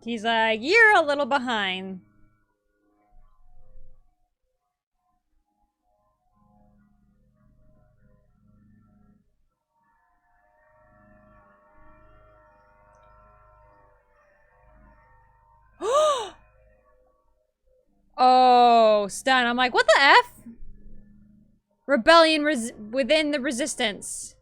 Speaker 1: He's like, you're a little behind. Oh, stun. I'm like, what the F? Rebellion within the resistance.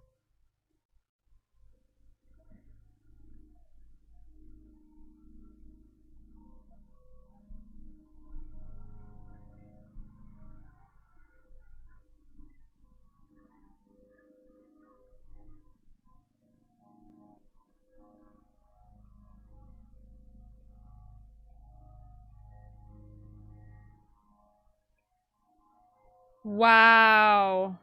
Speaker 1: Wow.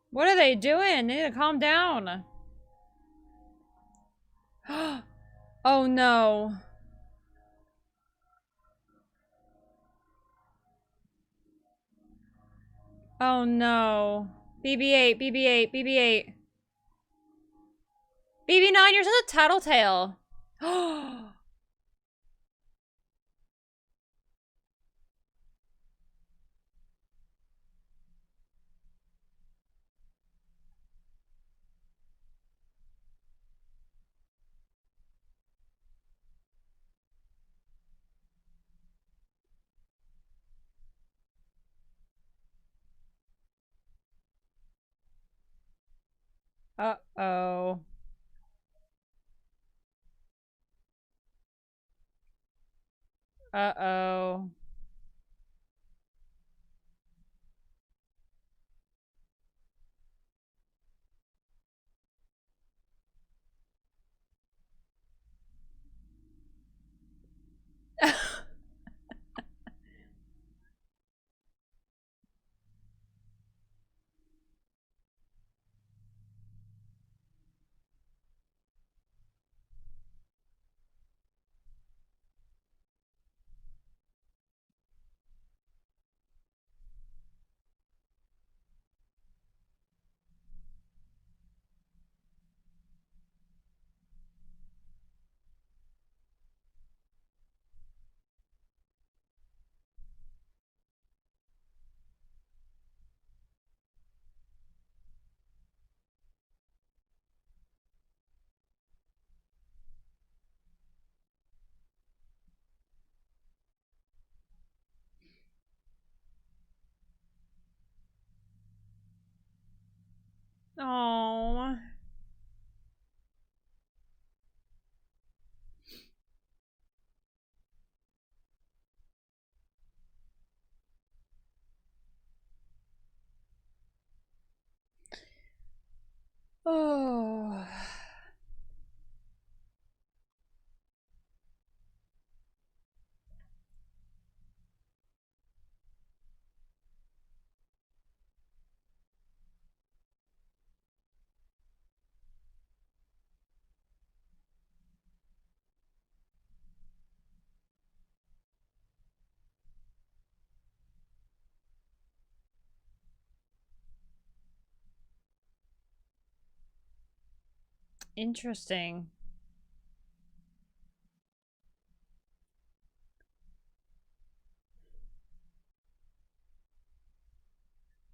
Speaker 1: What are they doing? They need to calm down. Oh no. Oh no. BB-8, BB-8, BB-8. BB-9, you're such a tattletale. Uh-oh. Uh-oh. Oh. Oh. Interesting.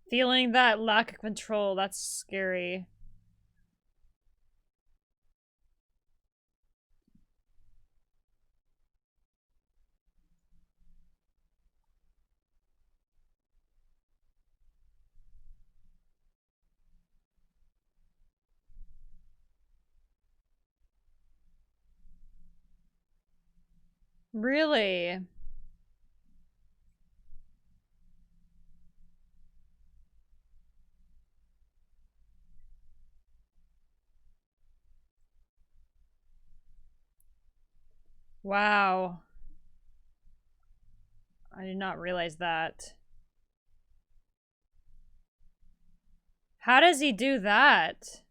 Speaker 1: Feeling that lack of control, that's scary. Really? Wow. I did not realize that. How does he do that?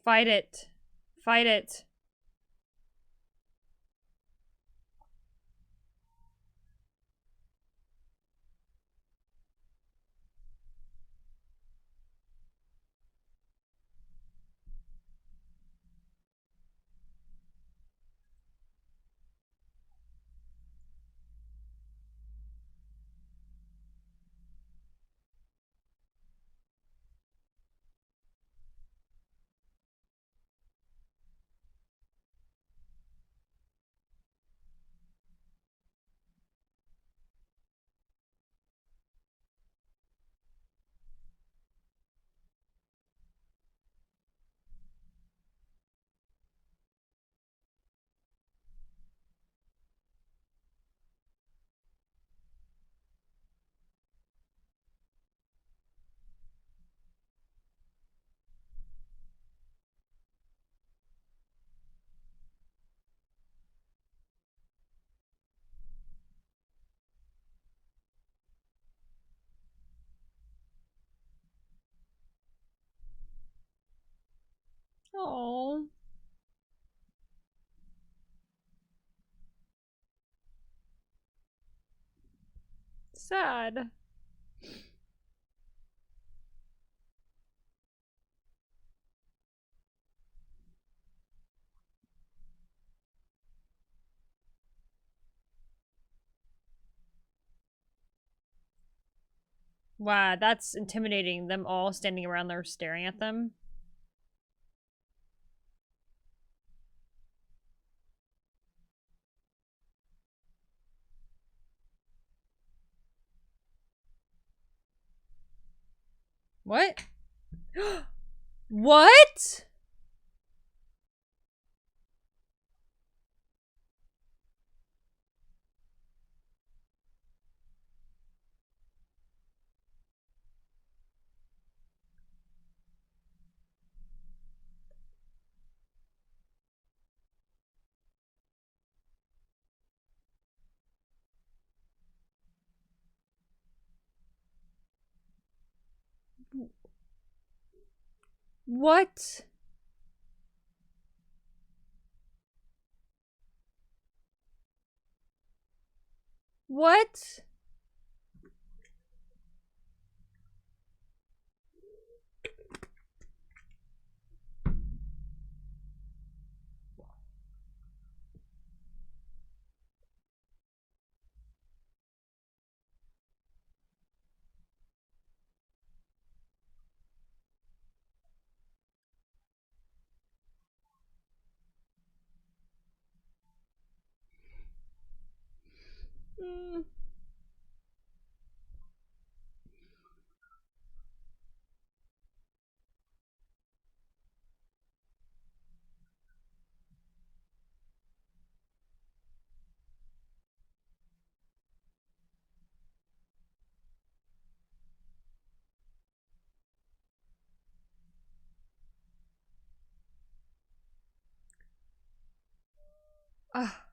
Speaker 1: Fight it. Fight it. Oh. Sad. Wow, that's intimidating. Them all standing around there staring at them. What? What? What? What? Mm. Ah.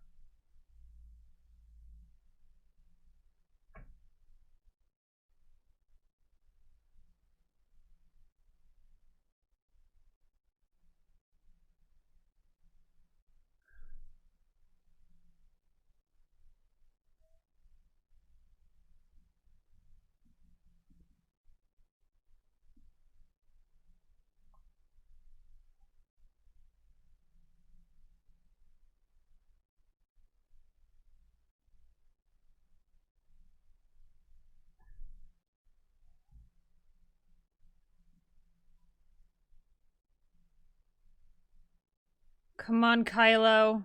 Speaker 1: Come on, Kylo.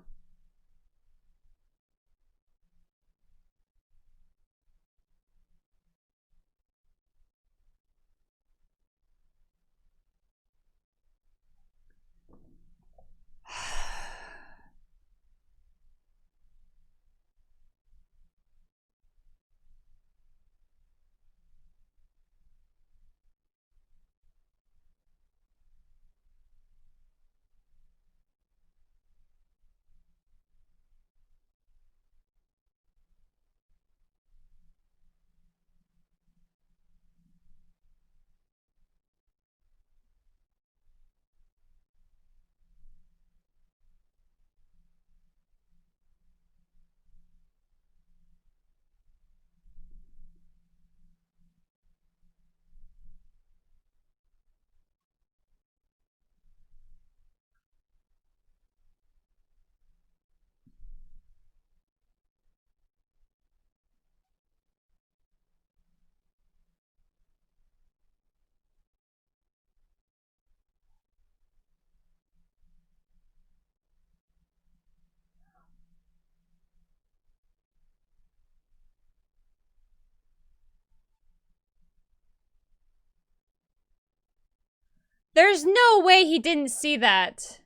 Speaker 1: There's no way he didn't see that.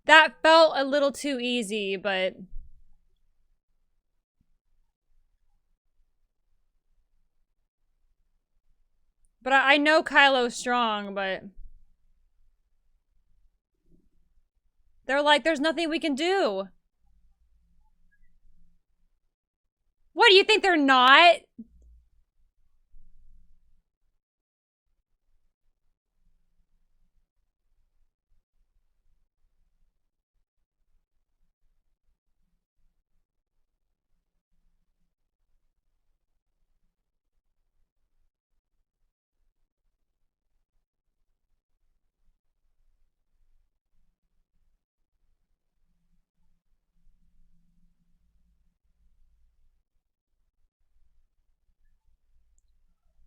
Speaker 1: That felt a little too easy, but... But I know Kylo's strong, but... They're like, there's nothing we can do. What, do you think they're not?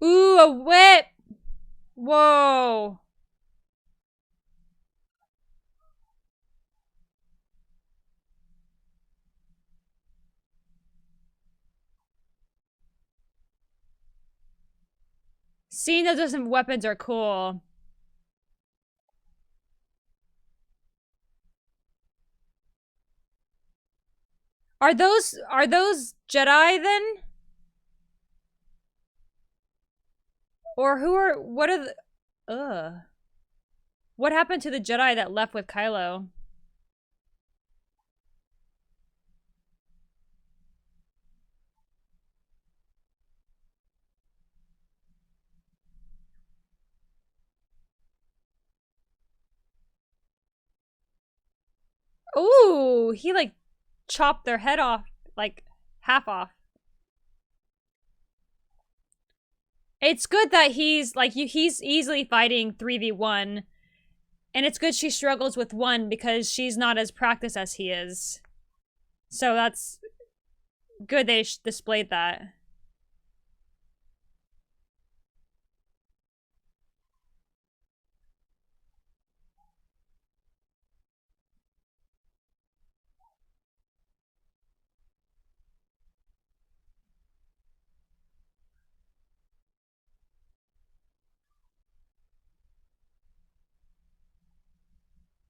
Speaker 1: Ooh, a whip! Whoa. Seeing those different weapons are cool. Are those Jedi then? Or who are, what are the, ugh. What happened to the Jedi that left with Kylo? Ooh, he like chopped their head off, like half off. It's good that he's like he's easily fighting 3v1, and it's good she struggles with one because she's not as practiced as he is. So that's good they displayed that.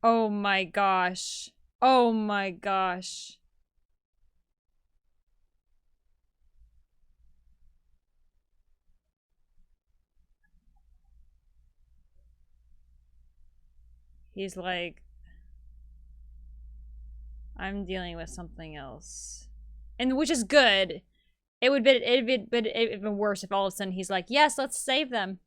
Speaker 1: Oh my gosh. Oh my gosh. He's like, I'm dealing with something else. And which is good. It'd been even worse if all of a sudden he's like, yes, let's save them.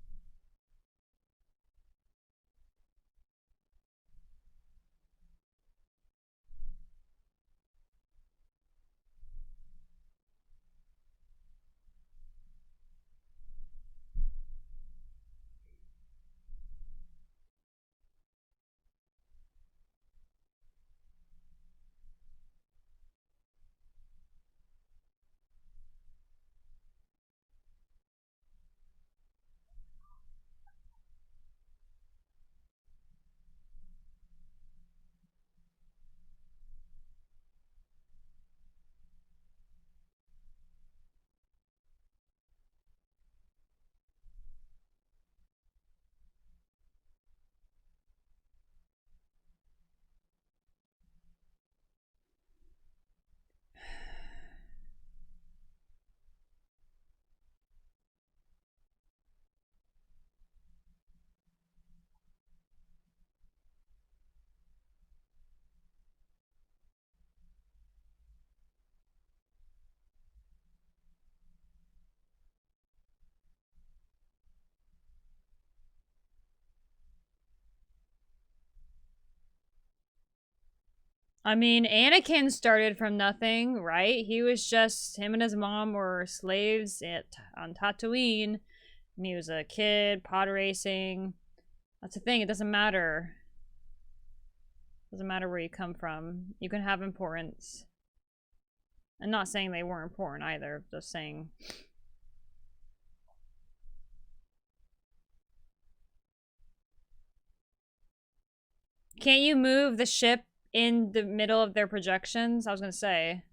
Speaker 1: I mean, Anakin started from nothing, right? He was just, him and his mom were slaves on Tatooine. And he was a kid, pod racing. That's the thing, it doesn't matter. It doesn't matter where you come from. You can have importance. I'm not saying they weren't important either, just saying. Can't you move the ship in the middle of their projections? I was gonna say.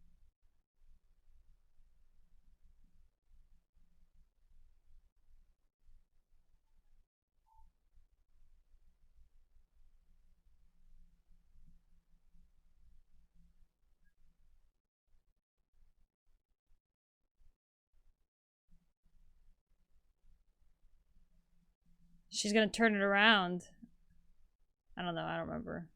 Speaker 1: She's gonna turn it around. I don't know, I don't remember.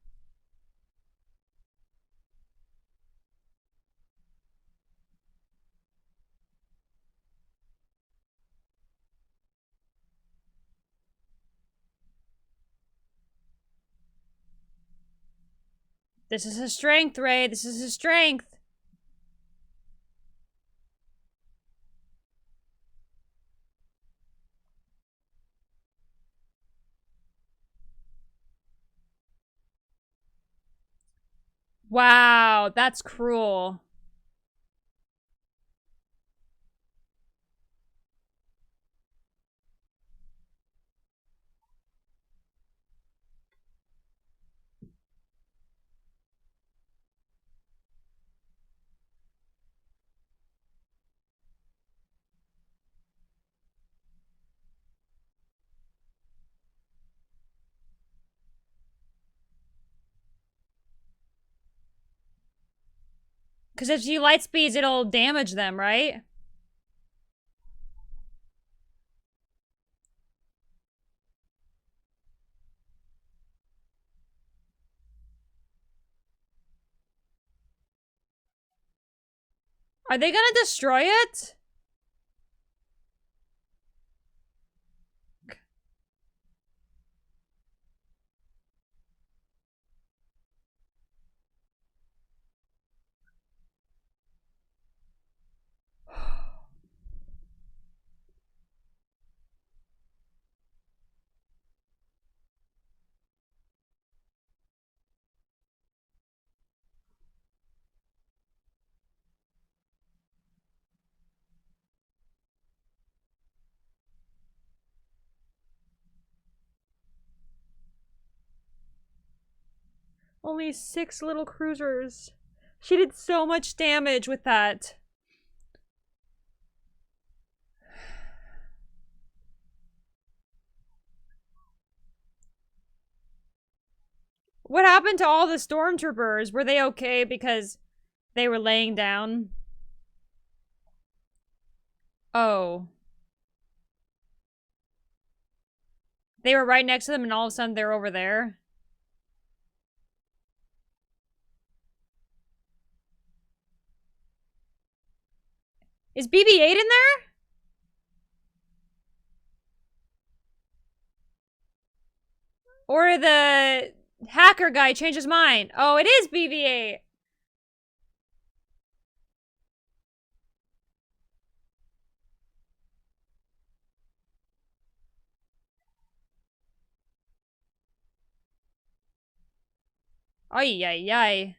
Speaker 1: This is his strength, Ray. This is his strength. Wow, that's cruel. Because if you light speeds, it'll damage them, right? Are they gonna destroy it? Only 6 little cruisers. She did so much damage with that. What happened to all the stormtroopers? Were they okay because they were laying down? Oh. They were right next to them and all of a sudden they're over there? Is BB-8 in there? Or the hacker guy changed his mind? Oh, it is BB-8. Ay, ay, ay.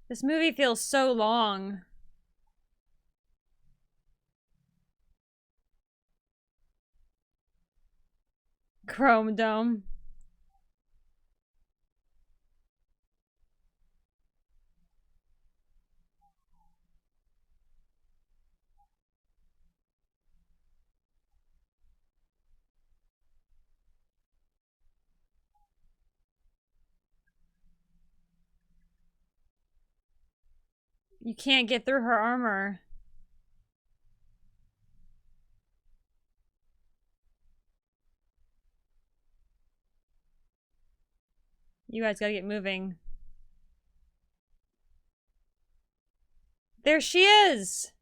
Speaker 1: This movie feels so long. Chrome Dome. You can't get through her armor. You guys gotta get moving. There she is!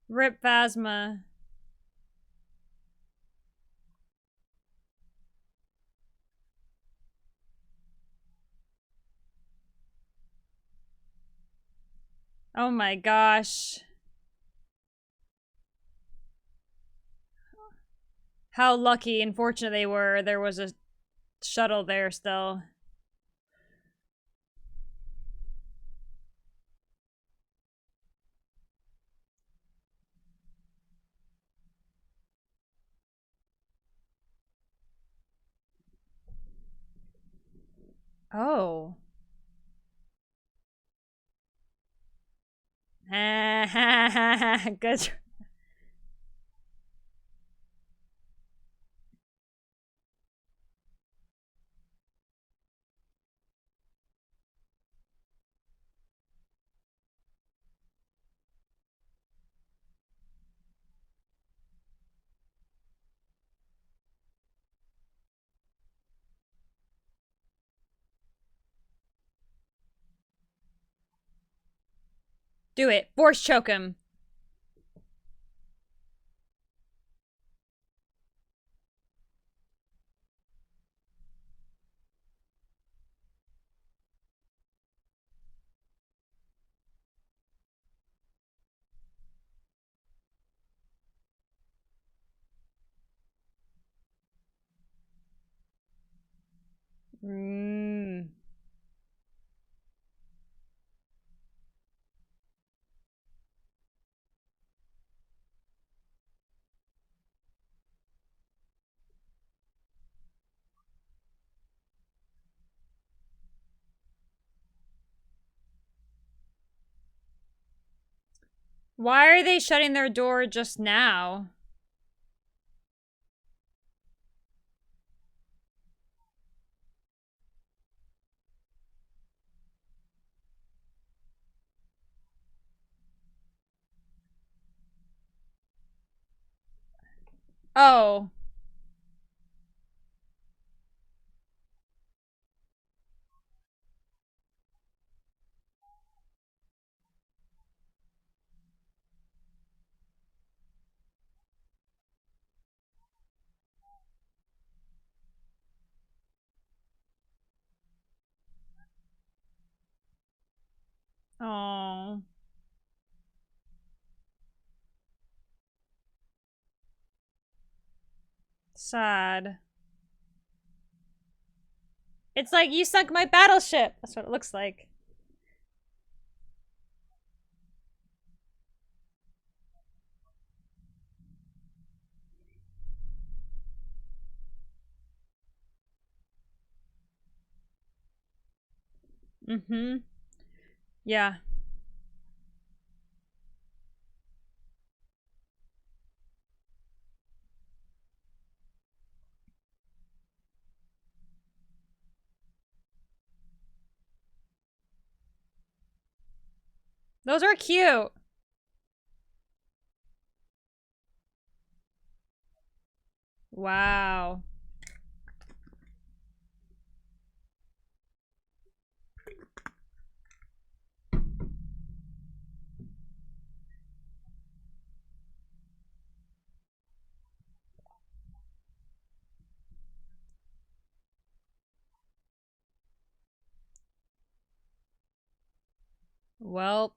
Speaker 1: Rip Phasma. Oh my gosh. How lucky and fortunate they were. There was a shuttle there still. Oh. Good. Do it. Force choke him. Mm. Why are they shutting their door just now? Oh. Oh. Sad. It's like, you sunk my battleship. That's what it looks like. Mm-hmm. Yeah. Those are cute. Wow. Well,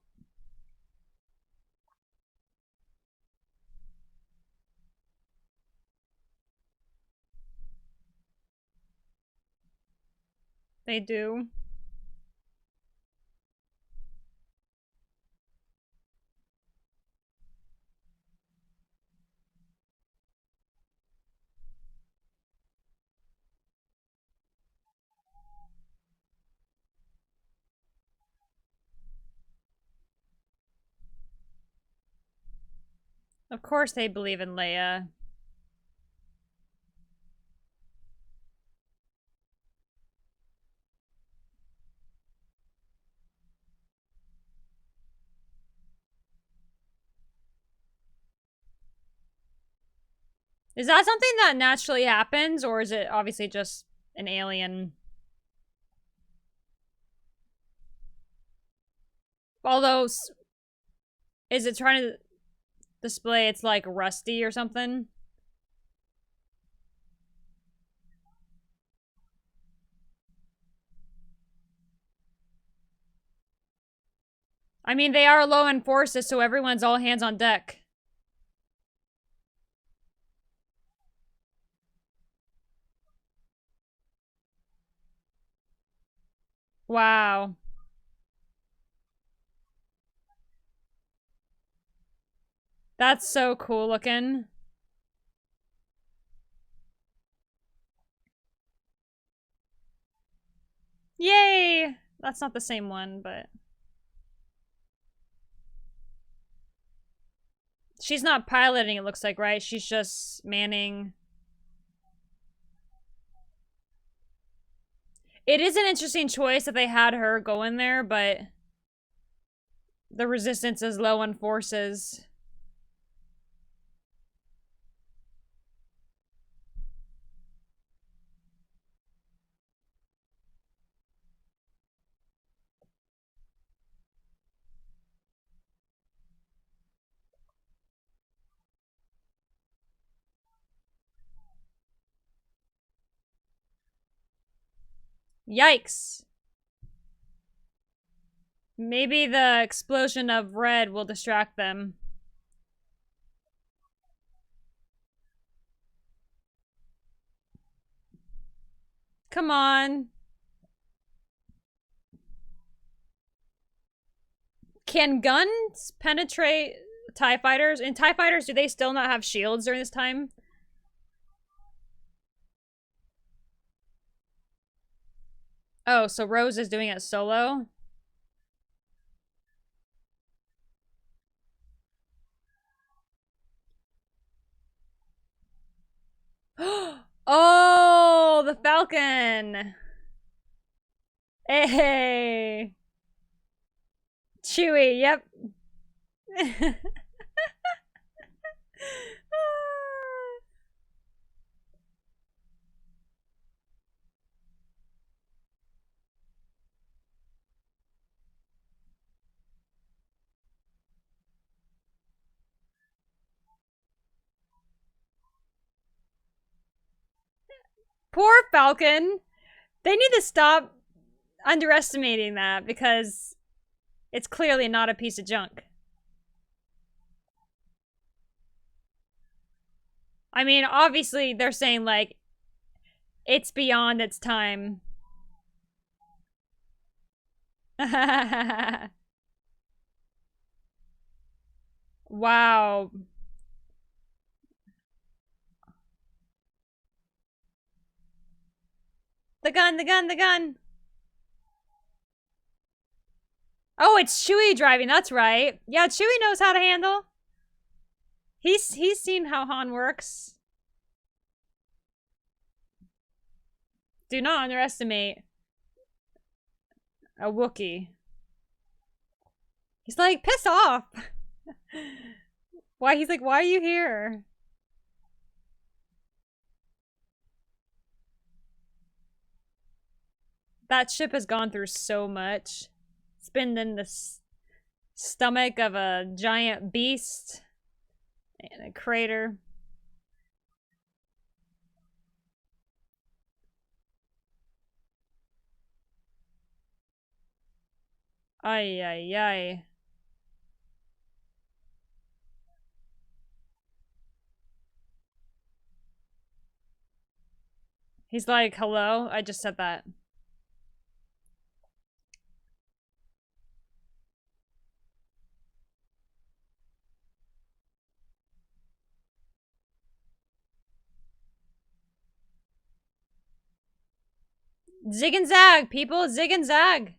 Speaker 1: they do. Of course they believe in Leia. Is that something that naturally happens, or is it obviously just an alien? Although, is it trying to display it's like rusty or something? I mean, they are low in forces, so everyone's all hands on deck. Wow. That's so cool looking. Yay! That's not the same one, but... She's not piloting, it looks like, right? She's just manning. It is an interesting choice that they had her go in there, but... The resistance is low on forces. Yikes. Maybe the explosion of red will distract them. Come on. Can guns penetrate TIE fighters? And TIE fighters, do they still not have shields during this time? Oh, so Rose is doing it solo? Oh, the Falcon! Hey! Chewie, yep. Poor Falcon. They need to stop underestimating that because it's clearly not a piece of junk. I mean, obviously they're saying like it's beyond its time. Wow. The gun, the gun, the gun. Oh, it's Chewie driving. That's right. Yeah, Chewie knows how to handle. He's seen how Han works. Do not underestimate a Wookiee. He's like, piss off. Why? He's like, why are you here? That ship has gone through so much. It's been in the stomach of a giant beast and a crater. Ay, ay, ay. He's like, hello? I just said that. Zig and zag, people. Zig and zag.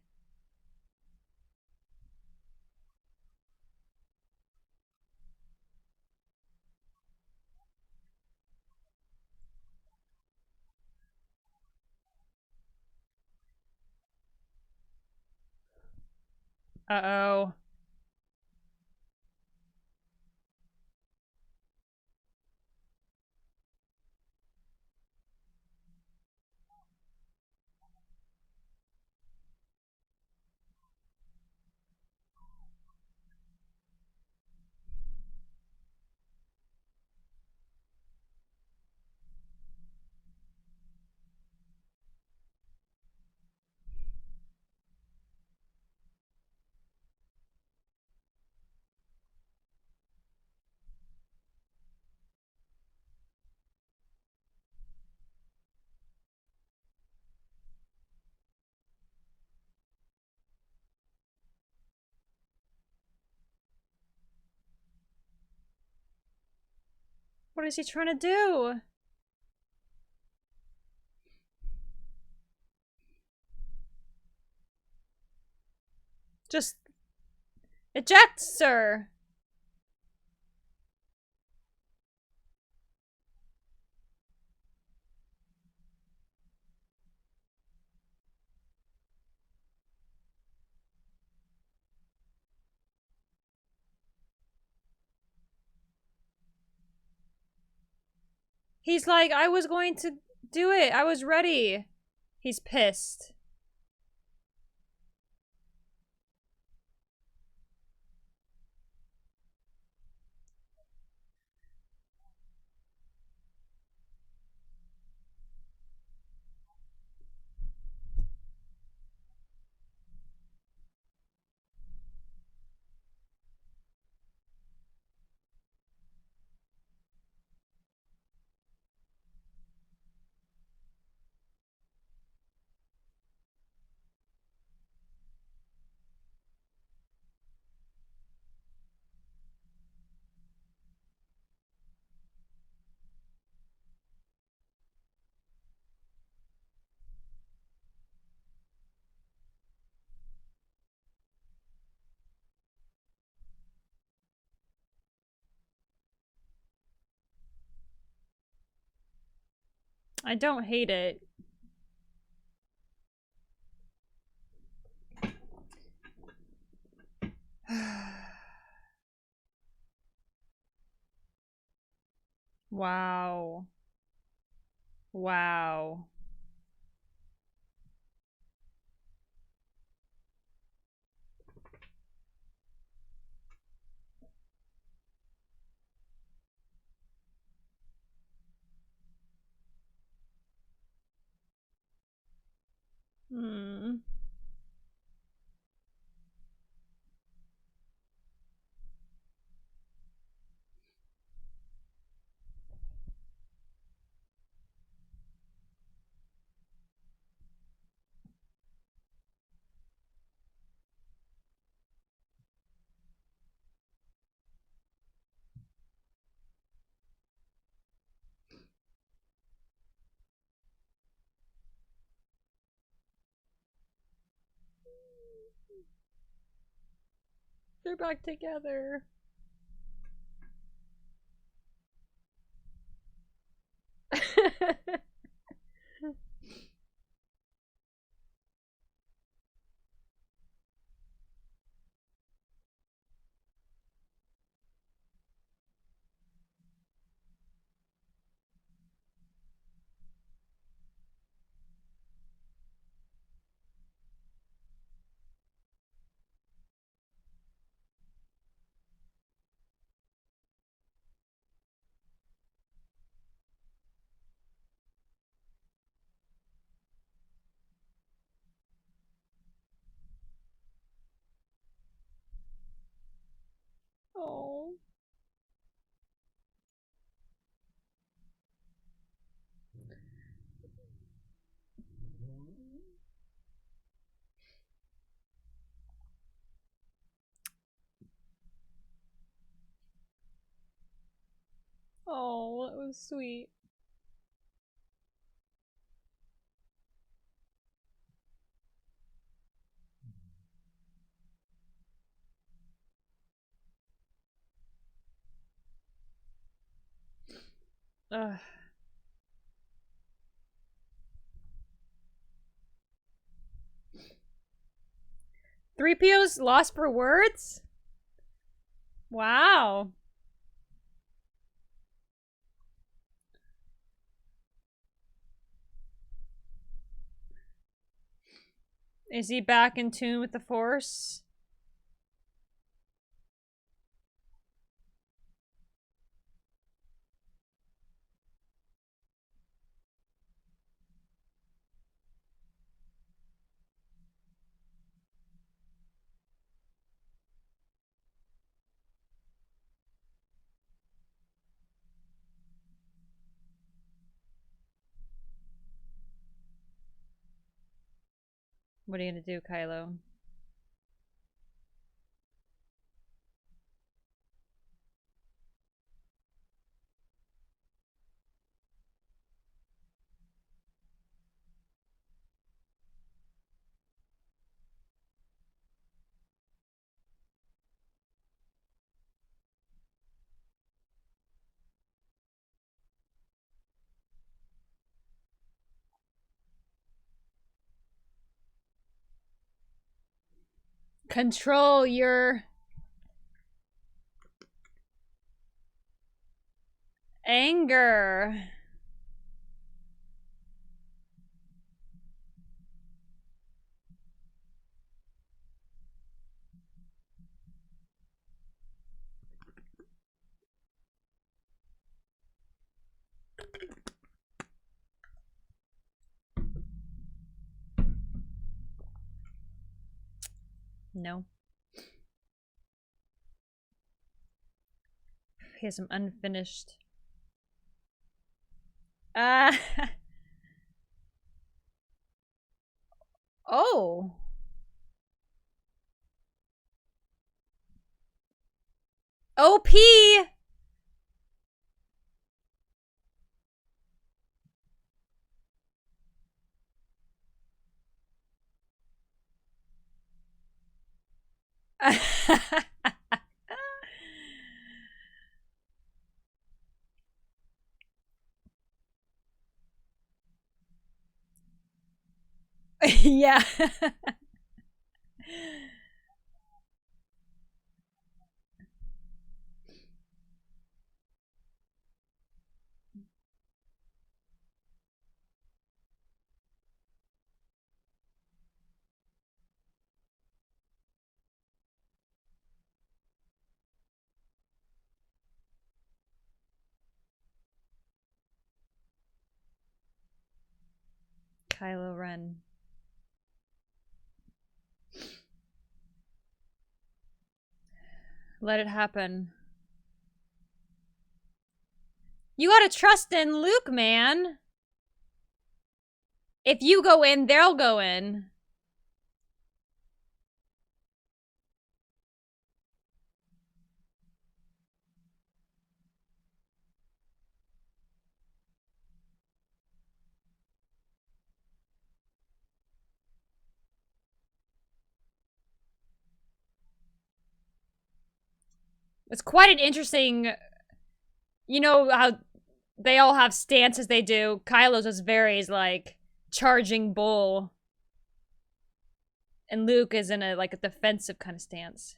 Speaker 1: Uh-oh. What is he trying to do? Just eject, sir. He's like, I was going to do it. I was ready. He's pissed. I don't hate it. Wow. Wow. Hmm. They're back together. Oh. Oh, that was sweet. Ugh. 3PO's lost for words? Wow. Is he back in tune with the Force? What are you gonna do, Kylo? Control your anger. No. He has some unfinished. Oh. OP. Yeah. Kylo Ren. Let it happen. You gotta trust in Luke, man. If you go in, they'll go in. It's quite an interesting... You know how they all have stances they do. Kylo's just varies, like, charging bull. And Luke is in a, like, a defensive kind of stance.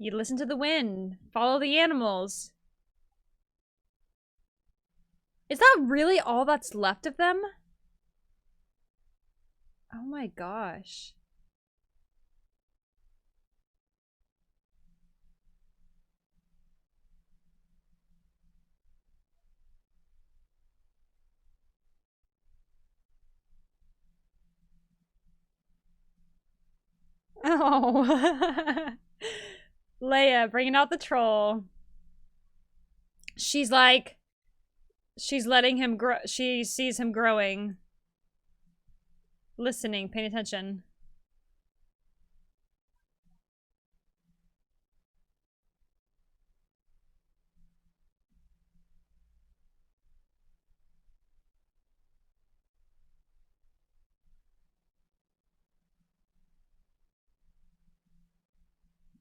Speaker 1: You listen to the wind. Follow the animals. Is that really all that's left of them? Oh my gosh. Oh. Leia, bringing out the troll. She's like... She's letting him grow. She sees him growing. Listening, paying attention.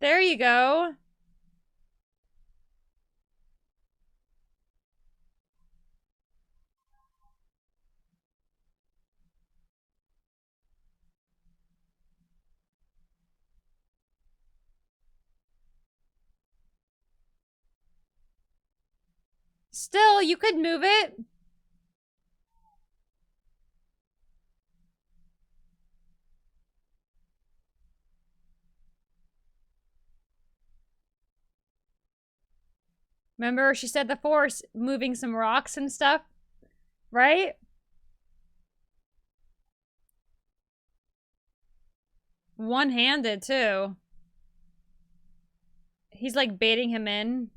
Speaker 1: There you go. Still, you could move it. Remember, she said the Force moving some rocks and stuff, right? One-handed, too. He's like baiting him in.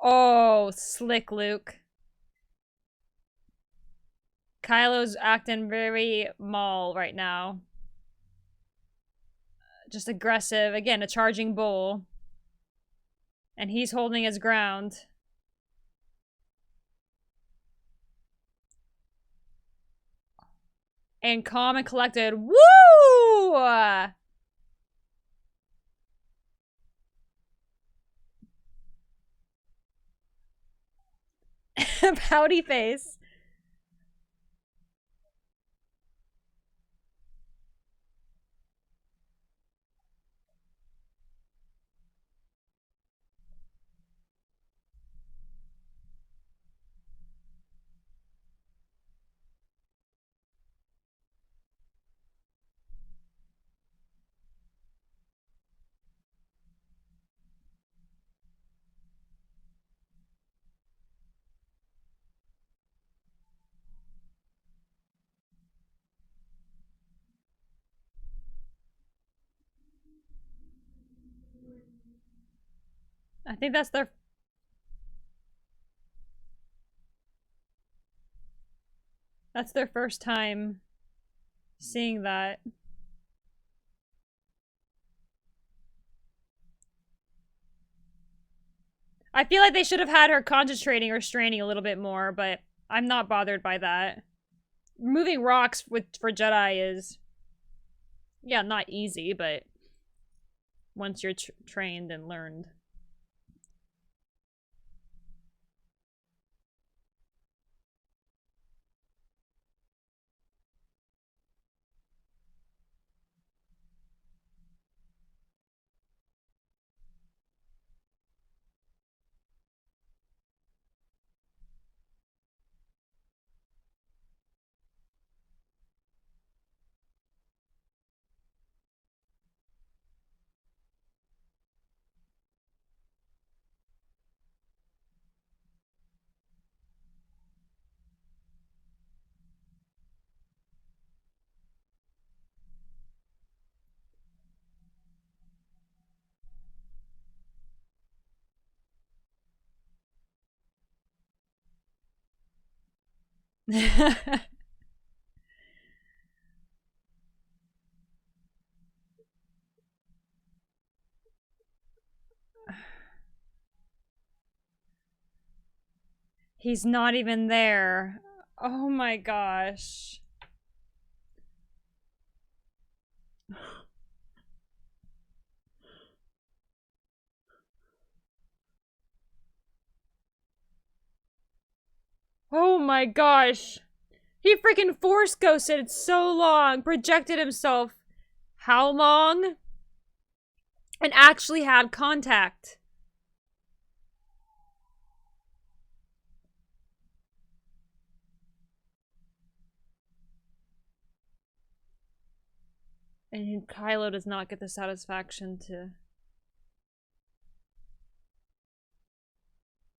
Speaker 1: Oh, slick Luke. Kylo's acting very Maul right now. Just aggressive. Again, a charging bull. And he's holding his ground. And calm and collected. Woo! Pouty face. I think that's their... That's their first time seeing that. I feel like they should have had her concentrating or straining a little bit more, but I'm not bothered by that. Moving rocks for Jedi is... Yeah, not easy, but... Once you're trained and learned. He's not even there. Oh my gosh. Oh my gosh. He freaking force ghosted so long, projected himself how long? And actually had contact. And Kylo does not get the satisfaction to...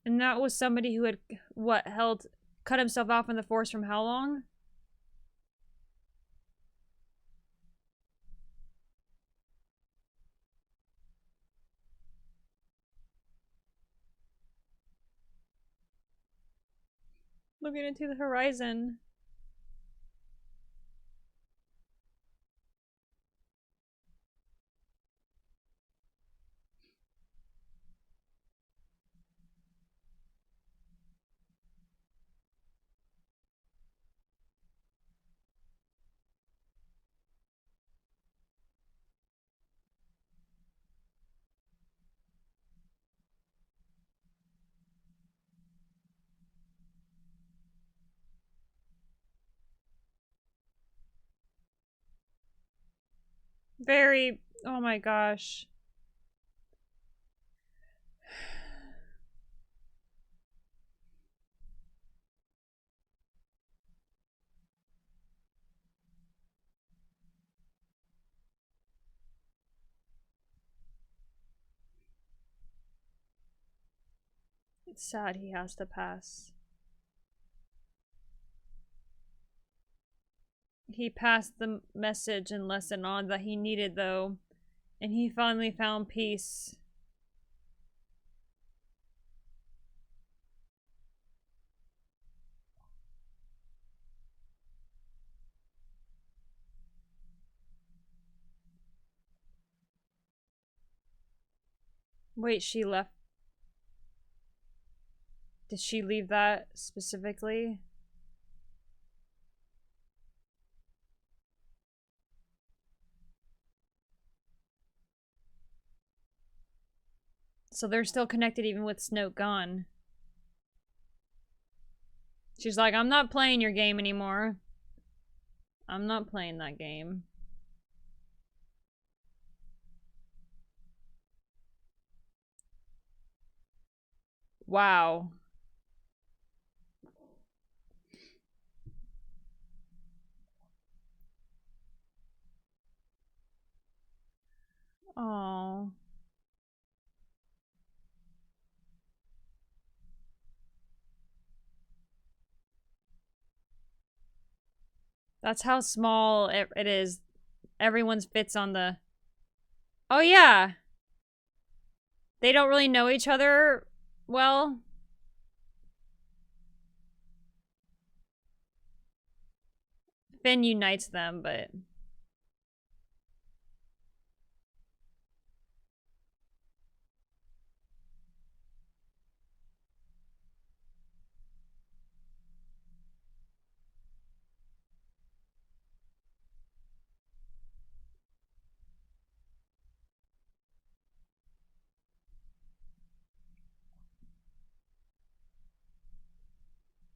Speaker 1: And that was somebody who had, what, cut himself off in the Force from how long? Looking into the horizon. Very... Oh my gosh. It's sad he has to pass. He passed the message and lesson on that he needed, though. And he finally found peace. Wait, she left. Did she leave that specifically? So they're still connected even with Snoke gone. She's like, I'm not playing your game anymore. I'm not playing that game. Wow. Oh. That's how small it is. Everyone's fits on the... Oh, yeah. They don't really know each other well. Finn unites them, but...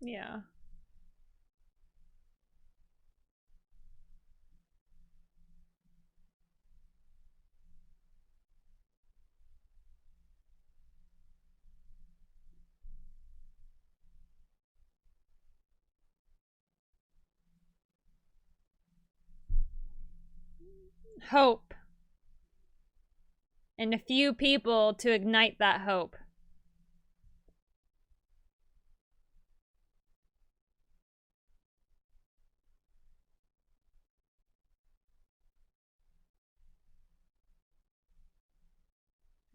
Speaker 1: Yeah. Hope. And a few people to ignite that hope.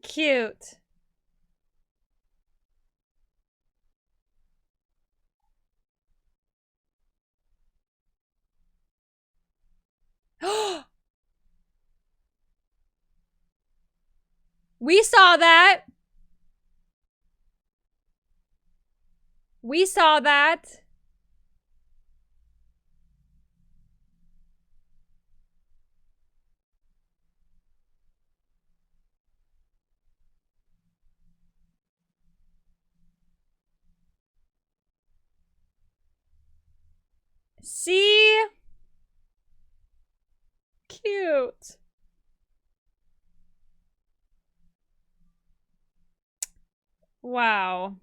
Speaker 1: Cute. We saw that. We saw that. See? Cute. Wow.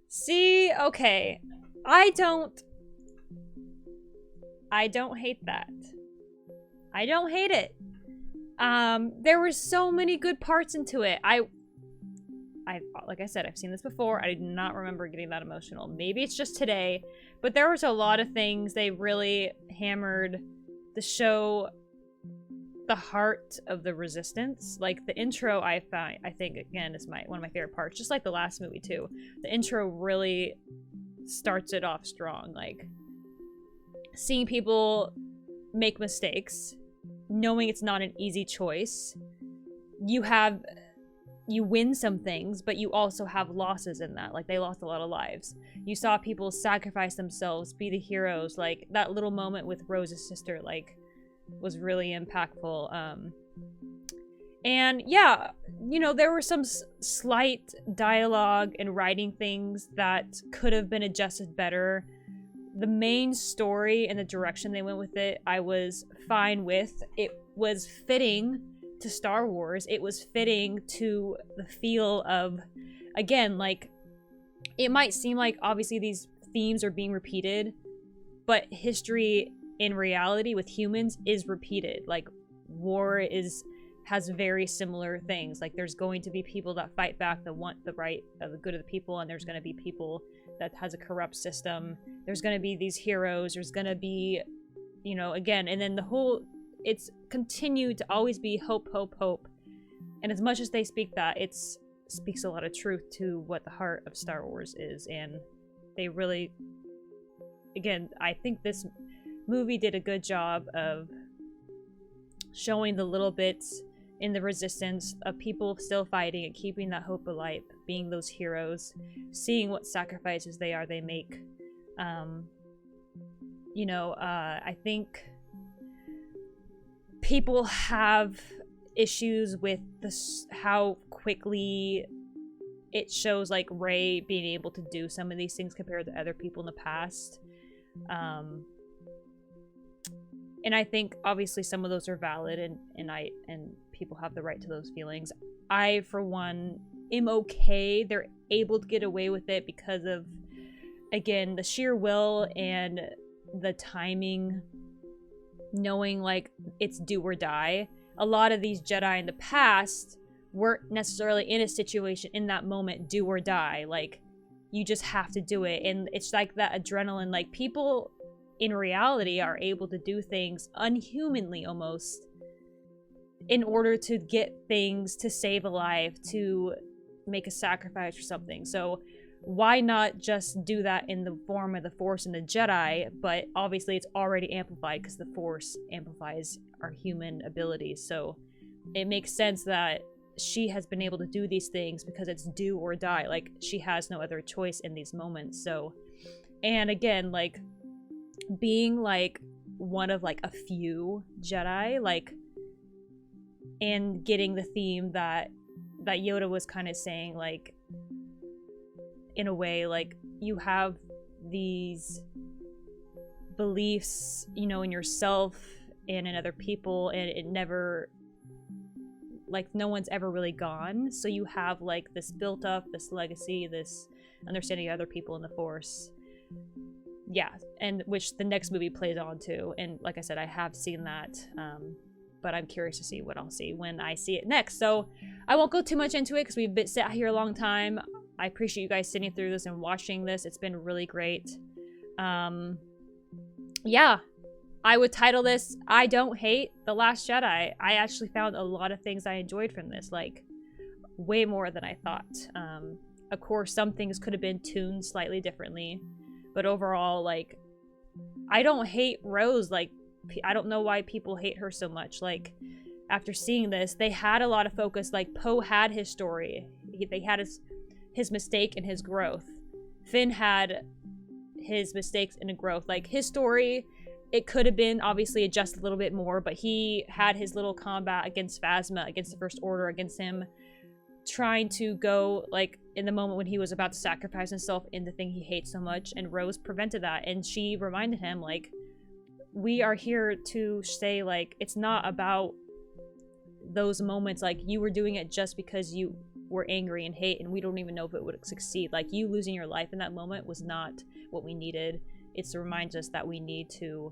Speaker 1: See? Okay. I don't hate that. I don't hate it. There were so many good parts into it. Like I said, I've seen this before. I do not remember getting that emotional. Maybe it's just today, but there was a lot of things they really hammered to show the heart of the resistance. Like the intro, I think again is one of my favorite parts. Just like the last movie too. The intro really starts it off strong. Like seeing people make mistakes, knowing it's not an easy choice. You win some things, but you also have losses in that. Like, they lost a lot of lives. You saw people sacrifice themselves, be the heroes. Like, that little moment with Rose's sister, like, was really impactful. And, yeah, you know, there were some slight dialogue and writing things that could have been adjusted better. The main story and the direction they went with it, I was fine with. It was fitting to Star Wars. It was fitting to the feel of, again, like, it might seem like obviously these themes are being repeated, but history in reality with humans is repeated. Like, war has very similar things. Like, there's going to be people that fight back, that want the right of the good of the people, and there's going to be people that has a corrupt system. There's going to be these heroes. There's going to be, you know, again, and then it's continued to always be hope, hope, hope. And as much as they speak that, it speaks a lot of truth to what the heart of Star Wars is. And they really, again, I think this movie did a good job of showing the little bits in the resistance, of people still fighting and keeping that hope alive, being those heroes, seeing what sacrifices they make. I think people have issues with how quickly it shows like Rey being able to do some of these things compared to other people in the past. And I think obviously some of those are valid, and people have the right to those feelings. I, for one, am okay. They're able to get away with it because of, again, the sheer will and the timing, knowing like it's do or die. A lot of these Jedi in the past weren't necessarily in a situation in that moment, do or die. Like, you just have to do it. And it's like that adrenaline. Like, people in reality are able to do things unhumanly almost in order to get things, to save a life, to make a sacrifice or something. So why not just do that in the form of the Force and the Jedi? But obviously it's already amplified because the Force amplifies our human abilities. So it makes sense that she has been able to do these things because it's do or die. Like, she has no other choice in these moments. So, and again, like, being like one of like a few Jedi, like, and getting the theme that Yoda was kind of saying, like, in a way, like, you have these beliefs, you know, in yourself and in other people, and it never, like, no one's ever really gone. So you have like this built up, this legacy, this understanding of other people in the Force. Yeah, and which the next movie plays on to. And like I said, I have seen that, but I'm curious to see what I'll see when I see it next. So I won't go too much into it because we've been sat here a long time. I appreciate you guys sitting through this and watching this. It's been really great. Yeah, I would title this, I Don't Hate The Last Jedi. I actually found a lot of things I enjoyed from this, like, way more than I thought. Of course, some things could have been tuned slightly differently, but overall, like, I don't hate Rose. Like, I don't know why people hate her so much. Like, after seeing this, they had a lot of focus. Like, Poe had his story. They had his mistake and his growth. Finn had his mistakes and a growth. Like, his story, it could have been obviously adjusted a little bit more, but he had his little combat against Phasma, against the First Order, against him trying to go, like, in the moment when he was about to sacrifice himself in the thing he hates so much, and Rose prevented that, and she reminded him, like, we are here to say, like, it's not about those moments, like, you were doing it just because you were angry and hate, and we don't even know if it would succeed. Like, you losing your life in that moment was not what we needed. It's to remind us that we need to,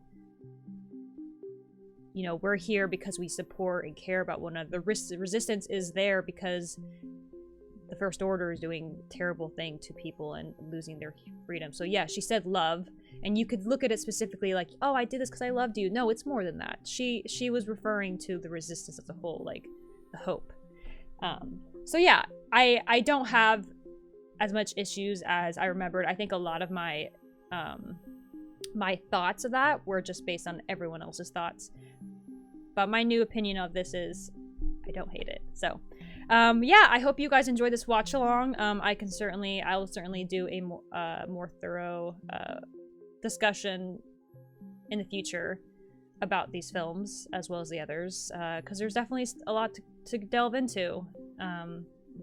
Speaker 1: you know, we're here because we support and care about one another. The resistance is there because the First Order is doing terrible thing to people and losing their freedom. So yeah, she said love, and you could look at it specifically like, oh, I did this because I loved you. No, it's more than that. She was referring to the resistance as a whole, like the hope. So yeah, I don't have as much issues as I remembered. I think a lot of my my thoughts of that were just based on everyone else's thoughts. But my new opinion of this is I don't hate it. So yeah, I hope you guys enjoyed this watch along. I will certainly do a more thorough discussion in the future about these films as well as the others, because there's definitely a lot to delve into,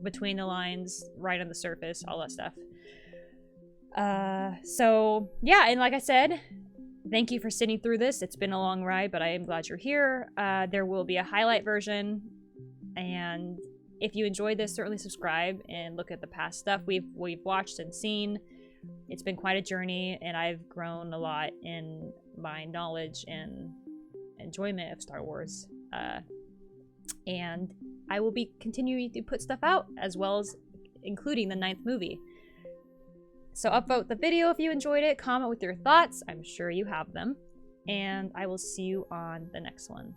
Speaker 1: between the lines, right on the surface, all that stuff. So yeah, and like I said, thank you for sitting through this. It's been a long ride, but I am glad you're here. There will be a highlight version, and if you enjoyed this, certainly subscribe and look at the past stuff we've watched and seen. It's been quite a journey, and I've grown a lot in my knowledge and enjoyment of Star Wars. And I will be continuing to put stuff out, as well as including the 9th movie. So upvote the video if you enjoyed it, comment with your thoughts, I'm sure you have them, and I will see you on the next one.